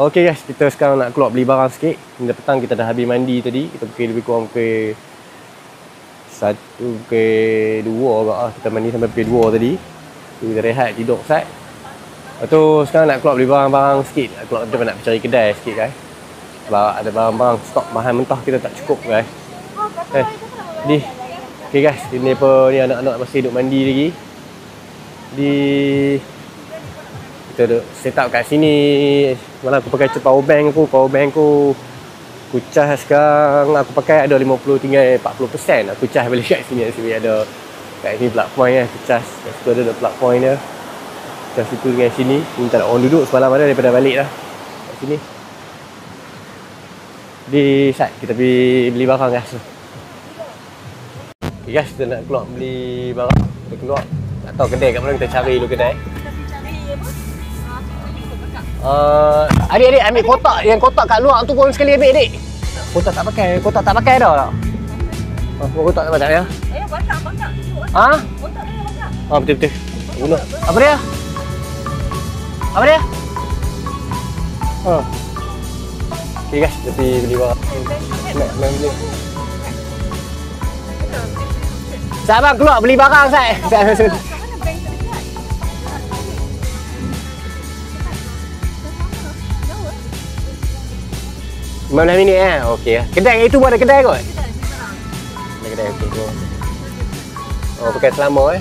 Okey guys, kita sekarang nak keluar beli barang sikit. Hingga petang kita dah habis mandi tadi. Kita pukul lebih kurang pukul 1, pukul 2 agak lah. Kita mandi sampai pukul 2 tadi. Kita rehat, tidur sat. Lepas tu sekarang nak keluar beli barang-barang sikit. Keluar kita nak cari kedai sikit guys. Sebab ada barang-barang stok bahan mentah kita tak cukup guys. Okey guys, ini apa ni anak-anak masih duduk mandi lagi. Kita duduk set up kat sini. Malah aku pakai power bank aku cas sekarang aku pakai ada 50 tinggal 40%. Aku cas balik kat sini. Sini ada kat sini plug point aku cas. Kat situ ada plug point dia. Cas situ dengan sini. Ni tak ada orang duduk semalam ada daripada balik dah. Kat sini. Di sat kita pergi beli barang guys. Okay guys, kita nak keluar beli barang. Kita keluar. Tak tahu kedai kat mana, kita cari dulu kedai. Adik ambil kotak. Yang kotak kat luar tu pun sekali ambil adik. Kotak tak pakai dah. Kotak tak pakai ya? Banyak. Ha? Kotak dia banyak. Betul. Guna. Apa dia? Okay guys, kita pergi beli barang. Nak beli. Abang keluar beli barang saya. Mana minit okey. Kedai itu pun ada kedai kot. Ada kedai okey. Oh, pakai selama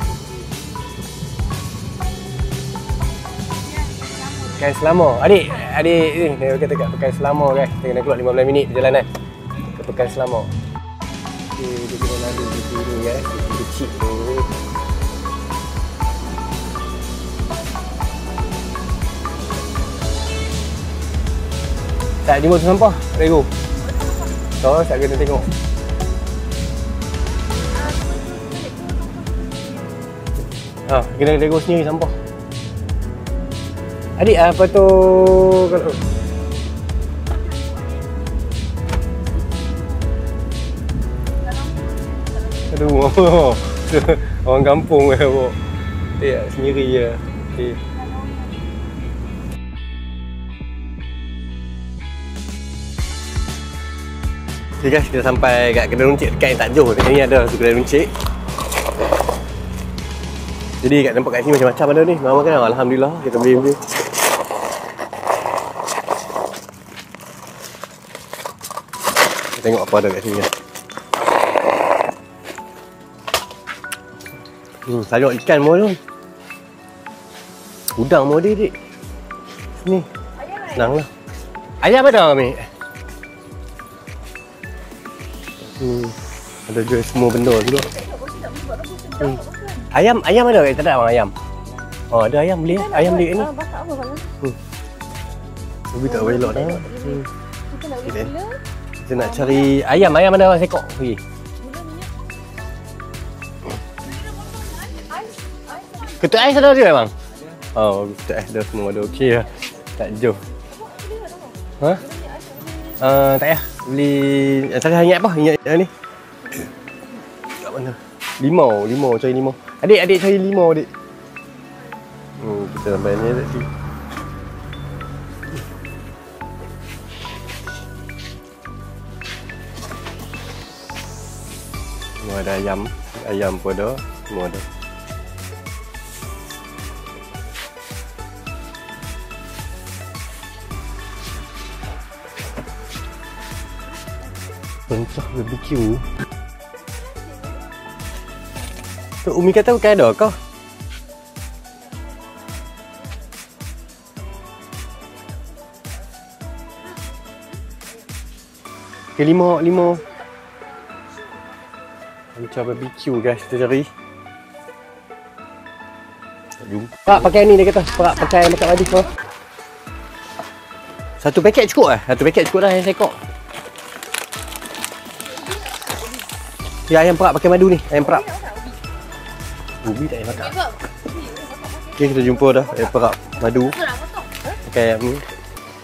Pakai selama. Adik ni dia kata pakai selama guys. Kita kena keluar 15 minit perjalanan. Kita pakai selama. Dia kena lalu di sini guys. Kecil tu. Tak jumpa tu sampah. Rego. So, saya kena tengok. Kena rego sendiri sampah. Adik apa tu kalau aduh, orang kampung bawa. Sendiri je. Okay. Okay guys, kita sampai kat kedai runcit dekat yang tak jauh. Dekat ni ada kedai runcit. Jadi kat tempat kat sini macam-macam ada ni. Memang kan alhamdulillah kita beli. Kita tengok apa ada kat sini. Sayur ikan mau tu. Udang mau dia, dik. Sini. Senang lah. Ayam ada ambil. Ada jual semua benda dulu. Ayam ada ke? Tak ada abang ayam. Oh, ada ayam beli. Ayam beli ni. Bakar apa bang? Ubi tak boleh elok dah. Kita nak cari ayam. Ayam ada abang sekok. Pergi. Ketuk ais ada dia bang? Oh, ketuk ais dah semua ada. Okey lah. Tak jauh. Ha? Tak payah. Beli cari ingat apa? Ingat ni. Kat mana? Limau, cari limau. Adik cari limau, adik. Kita sampai ni tadi. Semua ada ayam pun ada, semua ada. Pencah BBQ. Tu Umi kata bukan ada kau. Okay, lima. Pencah BBQ guys, kita cari. Pak pakai ni dia kata. Pak pakai makan madu kau. Satu paket cukup lah. Satu paket cukup dah yang sekok. Ya, ayam perak pakai madu ni. Ayam perak. Ubi tak payah makan. Okay, kita jumpa dah. Ayam perak madu. Pakai ayam ni.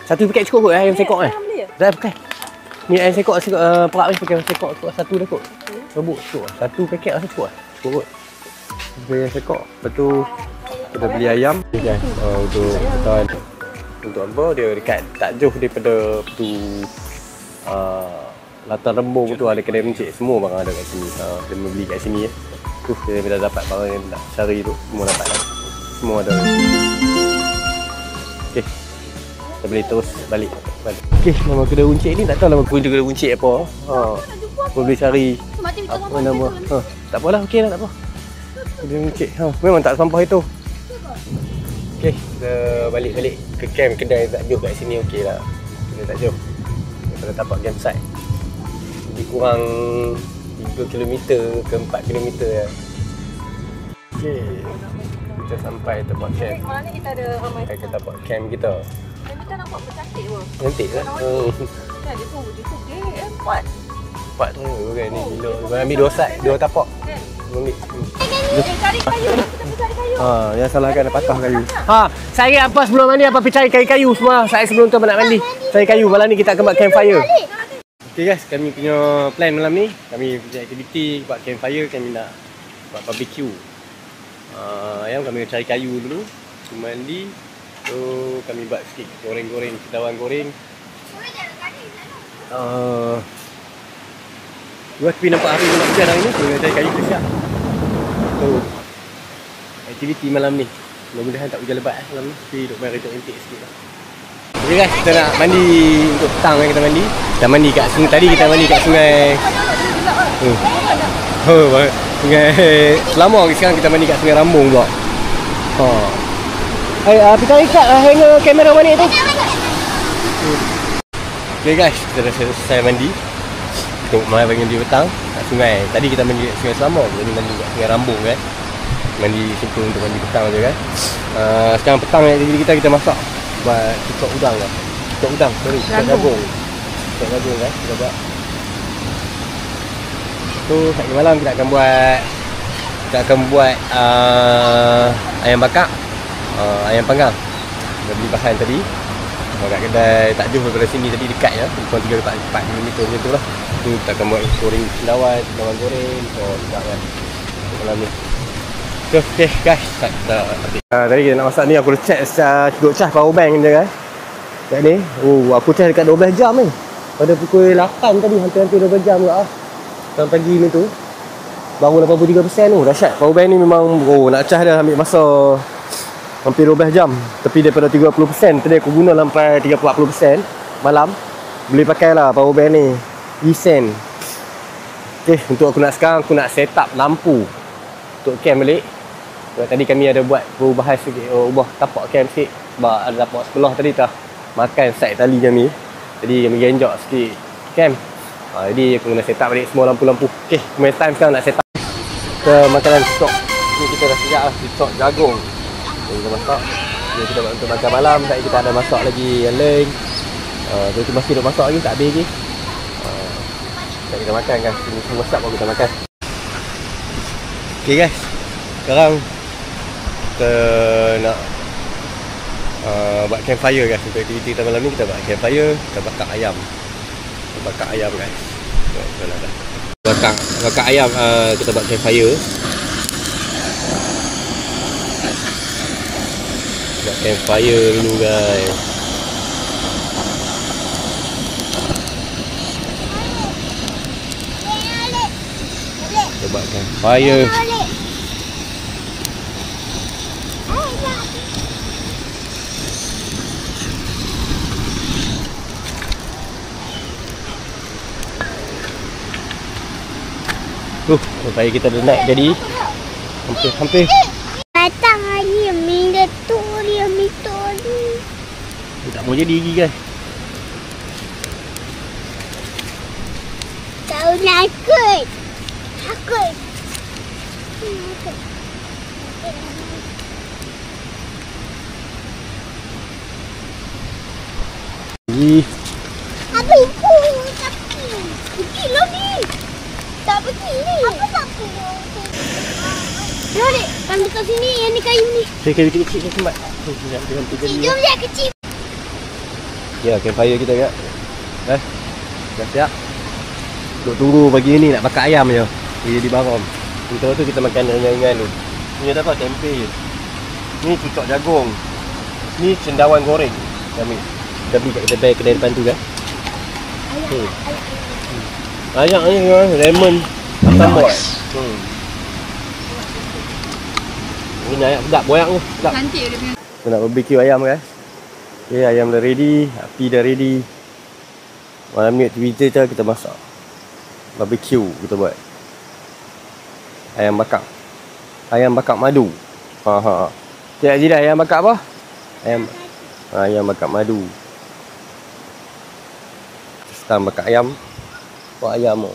Satu paket cukup kot ayam sekok ni. Dah pakai. Ni ayam sekok perak ni pakai sekok satu dah kot. Rebuk cukup. Satu paket rasa cukup lah. Cukup kot. Beli ayam sekok. Lepas tu kita beli ayam. Okay, untuk apa dia dekat tak jauh daripada tu latar rembung tu ada kedai runcit. Semua barang ada kat sini. Kita beli kat sini ya. Kita dah dapat barang yang nak cari tu. Semua dapat dah. Semua ada. Okey. Kita boleh terus balik. Okey, nama kedai runcit ni tak tahu nama kedai runcit apa. Boleh cari apa nama. Tak apalah, okey lah, tak apa. Kedai runcit. Memang tak sampah itu. Okey, kita balik ke camp kedai tak jauh kat sini. Okey lah. Kedai tak jauh. Kita dah dapat campsite. Lebih kurang 3 km ke 4 km ya. Okey. Kita sampai tempat camp. Malam ni kita ada ramai. Kita tempat camp kita. Dan kita nampak bercantik pun. Cantik lah. Kan dia tu kuat. Cepat tu kan ni gila. Kau ambil 2 sat, 2 tapak. Ambil. Cari kayu. Kita pergi cari kayu. Yang salah kan patah kayu. Saya apa sebelum mandi apa pergi cari kayu semua. Saya sebelum tu nak mandi. Cari kayu. Malam ni kita akan buat campfire. Okay guys, kami punya plan malam ni, kami punya aktiviti buat campfire, kami nak buat barbecue. Ayam kami cari kayu dulu, mandi, so kami buat sikit goreng-goreng, cendawan goreng. Tapi nampak hari nak hujan hari ni, so kami cari kayu kita siap. So, aktiviti malam ni, mudah-mudahan tak hujan lebat malam ni, tapi duk main retok-entik sikit lah. Okay guys, kita nak mandi untuk petang kita mandi. Kita mandi kat sungai. Tadi kita mandi kat sungai. Sungai Selama. Sekarang kita mandi kat Sungai Rambung pula. Kita ikat hanger kamera mana tu. Okay guys, kita dah selesai mandi. Tengok mai bagi mandi petang kat sungai. Tadi kita mandi kat Sungai Selama. Jadi mandi kat Sungai Rambung kan. Mandi simple untuk mandi petang je kan. Sekarang petang kita masak. Buat cucuk udang lah. Cucuk udang, sorry. Cucuk jagung. Cucuk jagung kan, kita buat. Tu, hari malam kita akan buat ayam bakar, ayam panggang. Kita beli bahan tadi. Kat kedai tak jauh daripada sini tadi, dekat ya. Kurang 3-4 km macam tu lah. Tu kita akan buat goreng cendawan goreng. Sedap kan. Malam ni. Okay guys, tadi kita nak masak ni, aku dah check cukup cas power bank je kan. Kat ni, aku check dekat 12 jam ni. pada pukul 8 tadi, hampir-hampir 12 jam juga lah. Dalam pagi ni tu baru 83% tu. Dahsyat. Power bank ni memang nak cas dah ambil masa hampir 12 jam. Tapi daripada 30% tadi aku guna sampai 30-40% malam. Boleh pakai lah power bank ni. E-Sen. Okay, untuk sekarang aku nak set up lampu untuk camp balik. Sebab tadi kami ada buat perubahan sikit, ubah tapak camp sikit. Sebab ada tapak sebelah tadi dah makan side tali kami. Jadi kami genjak sikit camp. Jadi aku kena set up balik semua lampu-lampu. Okay, main time sekarang nak set up ke makanan stok. Ni kita dah siap lah, stok jagung. Kita masak. Ni kita buat untuk makan malam. Tadi kita ada masak lagi yang lain. Jadi masih duk masak lagi, tak habis lagi. Kita makan guys. Ini semua masak baru kita makan. Okay guys, sekarang kita nak buat campfire guys. Untuk aktiviti kita malam ni kita buat campfire. Kita bakar ayam. Kita bakar ayam guys. Bakar ayam, kita buat campfire. Buat campfire dulu guys. Kita buat campfire. Campfire kita dah naik jadi hampir. Datang hari minda tu dia mitoni. Tak mau jadi lagi guys. Tahu nakut. Takut. Apa itu? Pergi lah ni. Tak pergi ni. Apa tak pergi? Tengok dek, kan dekat sini yang ni kayu ni. Kayu kecil ni sempat. Jom je kecil. Ya, campfire kita kat. Dah siap. Duk tunggu pagi ni nak bakar ayam je. Dia di barom. Lepas tu kita makan ringan-ringan tu. Ni ada apa? Tempe je. Ni cucuk jagung. Ni cendawan goreng. Kami beli kat kedai depan tu kan. Ayam ni lemon asam buat. Ini ayam sedap, boyak tu. Sedap. Cantik dia punya. Kita nak barbecue ayam guys. Okay, ayam dah ready, api dah ready. Malam ni aktiviti kita masak. Barbecue kita buat. Ayam bakar madu. Cik Haji dah ayam bakar apa? Ayam bakar madu. Kita bakar ayam. Buat ayam tu.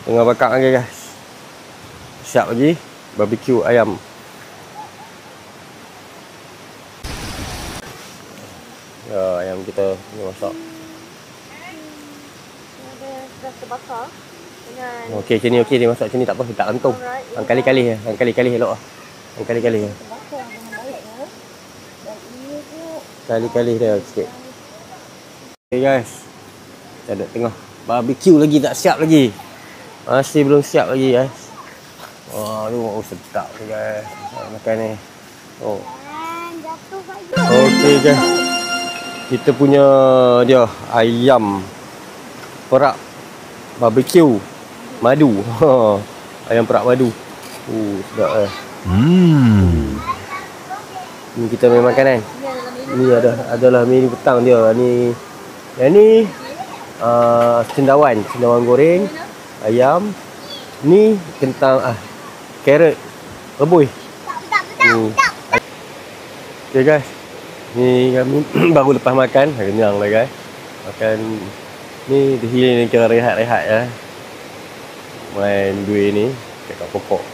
Tengah bakar lagi guys. Siap lagi barbecue ayam. Ya, ayam kita tengah masak. Dah terbakar dengan Okey, macam ni okey dia masak macam ni tak apa, tak lantung. Kali-kali je, kali-kali elok ah. Kali-kali je. terbakar dengan baik ya. Dan ini tu Kali-kali dia sikit. Okay guys. Kita ada tengah barbecue lagi, tak siap lagi. Masih belum siap lagi guys. Wah, sedap tu guys. Makan ni. jatuh baik. Okey guys. Kita punya dia ayam perak barbecue madu. Ayam perak madu. Sedap Ni kita main makanan. Ni adalah menu petang dia. Yang ni cendawan goreng, ayam. Ni kentang carrot rebus. Okay guys. Ni kami baru lepas makan, kenyang lah guys. Makan ni ni kira rehat-rehat ya. Main duit ni kat pokok.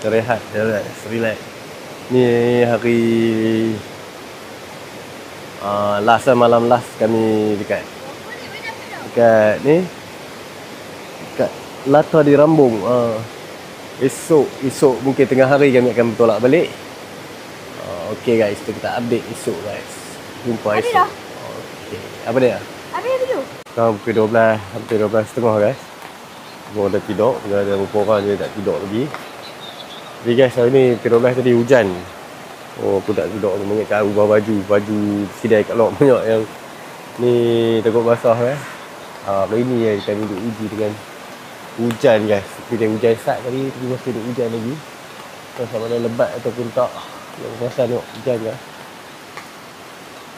Rehat, relax. Ni hari malam last kami dekat ni dekat Lata di Rambung. Esok mungkin tengah hari kami akan bertolak balik. Okey guys, kita update esok guys. Jumpa esok. Okey. Apa dia? Habis dulu. Sekarang pukul 12, hampir 12.30 guys. Semua dah tidur. Dah ada beberapa orang je tak tidur lagi. Jadi guys, hari ni pukul 12 tadi hujan. Oh, aku tak tidur. Aku mengingatkan ubah baju. Baju sidai kat lok banyak yang ni takut basah guys. Hari ni kami duduk uji dengan hujan guys. Seperti hujan sat tadi, tapi masih duduk hujan lagi. Sama ada lebat ataupun tak. Yang pasal tengok hujan guys.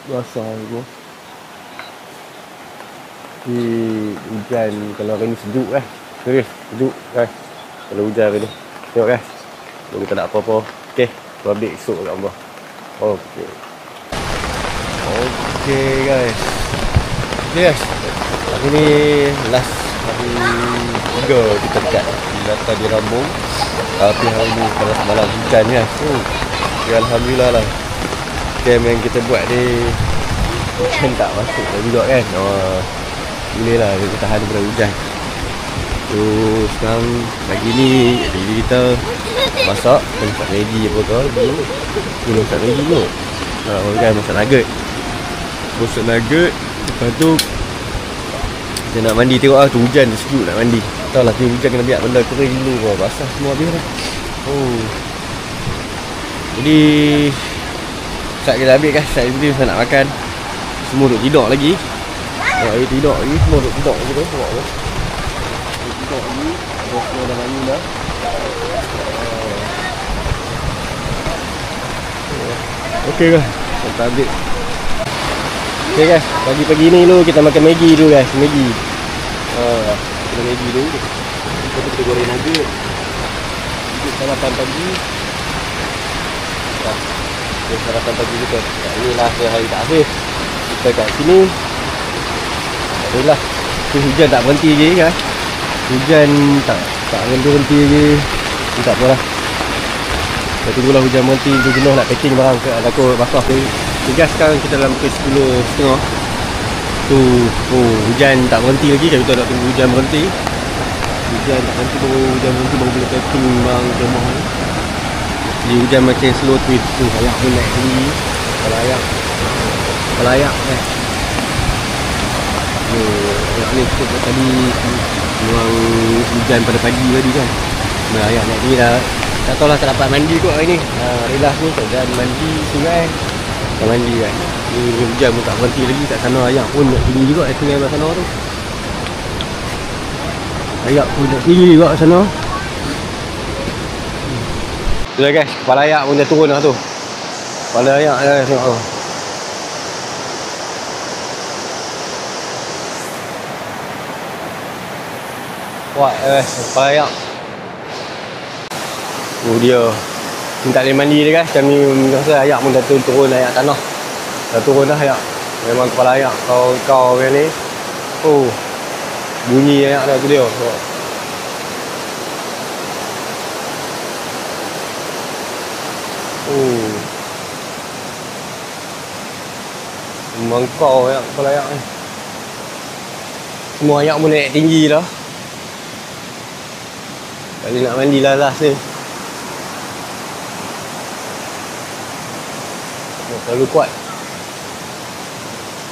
Basah semua. Di hujan kalau hari ni sejuk guys. Serius, sejuk guys. Kalau hujan hari ni. Tengok guys. Kalau kita nak apa-apa. Okey, aku update esok kat Allah. Okey. Okey guys. Okey guys. Hari ni last hari 3 kita dekat data di Rambung. Tapi hari ni kalau semalam hujan guys. Ya, alhamdulillah lah. Camp yang kita buat ni hujan tak masuk dah juga kan. Boleh lah kita tahan daripada hujan. So sekarang pagi ni jadi kita masak Maggi apa kau dulu. Dulu masak Maggi tu. Kan masak nugget. Masak nugget. Lepas tu kita nak mandi, tengok lah tu hujan sejuk nak mandi. Tahu lah tu hujan kena biar benda kering dulu. Basah semua habis lah. Jadi saat kita ambil guys, saat ini saya nak makan. Semua duduk tidur lagi. Tengok tidur lagi, semua duduk tidur lagi tu. Tengok tu. Duduk tidur lagi. Semua dah mandi dah. Okey guys, kita ambil. Okey guys, pagi-pagi ni dulu kita makan Maggi dulu guys, Maggi. Kita Maggi dulu. Lepas tu kita goreng nugget. Kita sarapan pagi. Sarapan pagi kita. Ini lah hari tak habis. Kita kat sini. Alhamdulillah. Hujan tak berhenti je kan. Hujan tak berhenti je. Tak apalah. Kita tunggulah hujan berhenti. Kita jenuh nak packing barang ke. Takut basah ke. Tugas sekarang kita dalam pukul 10.30. Tu hujan tak berhenti lagi. Kita nak tunggu hujan berhenti. Hujan tak berhenti baru boleh packing barang ke rumah ni. Jadi hujan macam slow twist tu. Ayak pun naik tinggi. Kepala ayak kan. Ayak ni cukup tadi memang hujan pada pagi tadi kan. Ayak naik tinggi dah. Tak tahu lah tak dapat mandi kot hari ni. Relah ni tak mandi sungai. Tak mandi kan. Ni hujan pun tak berhenti lagi. Kat sana ayak pun nak tinggi juga kat sungai kat sana tu. Ayak pun nak tinggi juga kat sana. Tu dah guys, kepala ayak pun dah turun lah tu. Kepala ayak dah tengok tu. Kuat guys, kepala ayak. Dia ni tak boleh mandi dia guys. Kami rasa ayak pun dah turun ayak tanah. Dah turun dah ayak. Memang kepala ayak kau yang ni. Bunyi ayak dah tu dia. Mengkau ayak kepala ayak ni. Semua ayak pun naik tinggi dah. Tak boleh nak mandi lah last ni. Terlalu kuat.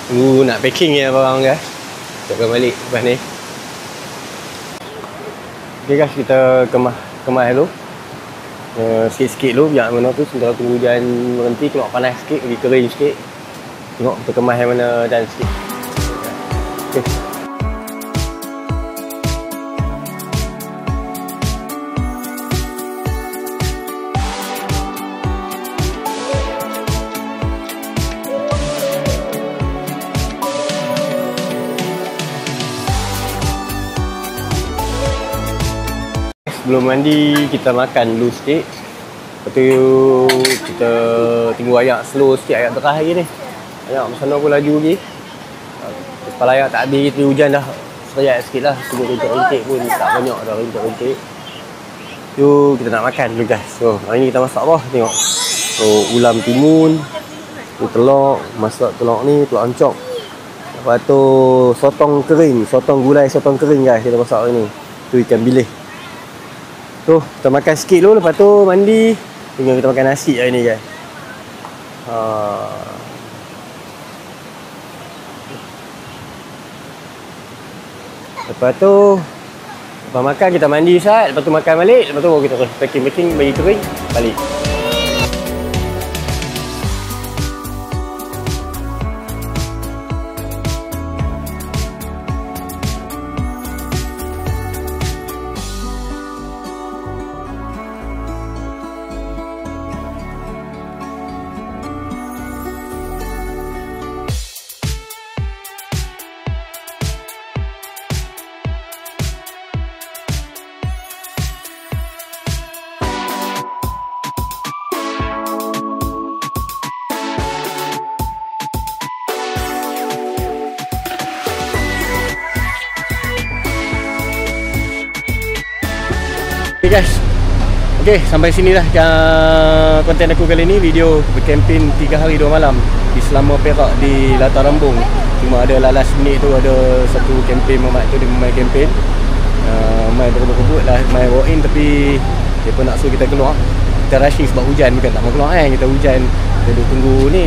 Tunggu nak packing je barang guys. Kita balik lepas ni. Ok guys, kita kemas dulu. Sikit-sikit dulu biar mana tu. Sementara tunggu hujan berhenti, keluar panas sikit, pergi kering sikit. Tengok kita kemas yang mana dan sikit. Ok. Sebelum mandi kita makan dulu sikit. Lepas tu kita tunggu ayak slow sikit, ayak terah lagi ni. Ayak macam mana pun laju lagi. Kepala ayak tak habis tu hujan dah. Seriat sikit lah. Tunggu rintik-rintik pun tak banyak dah rintik-rintik. Tu kita nak makan dulu guys. So hari ni kita masak apa? Tengok. So ulam timun. Tu telur. Masak telur ni, telur ancok. Lepas tu sotong kering. Sotong gulai, sotong kering guys kita masak hari ni. Tu ikan bilis. Tu kita makan sikit dulu, lepas tu mandi. Tinggal kita makan nasi hari ni guys. Lepas tu lepas makan kita mandi sat, lepas tu makan balik, lepas tu baru kita terus packing bagi kering balik. Okay guys, okay, sampai sinilah konten aku kali ni. Video berkempen 3 hari 2 malam di Selama Perak di Latar Rambung. Cuma ada last minute tu ada satu kempen Mamat tu, dia main kempen main berebut-rebut lah, main walk in, tapi dia pun nak suruh kita keluar. Kita rushing sebab hujan, bukan tak mau keluar kan, kita hujan, kita duduk tunggu ni.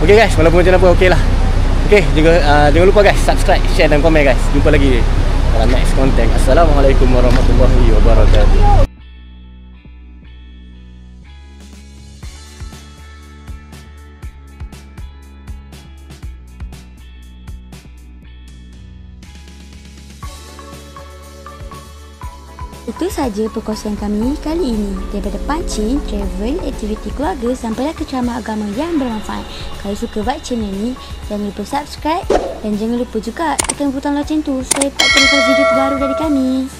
Okay guys, walaupun macam apa, okay lah. Okay, jangan lupa guys, subscribe, share dan komen guys. Jumpa lagi dalam next konten. Assalamualaikum warahmatullahi wabarakatuh. Itu saja perkongsian kami kali ini. Daripada pancing, travel, aktiviti keluarga sampailah ke ceramah agama yang bermanfaat. Kalau suka vibe channel ni, jangan lupa subscribe dan jangan lupa juga tekan butang loceng tu supaya tak terlepas video terbaru dari kami.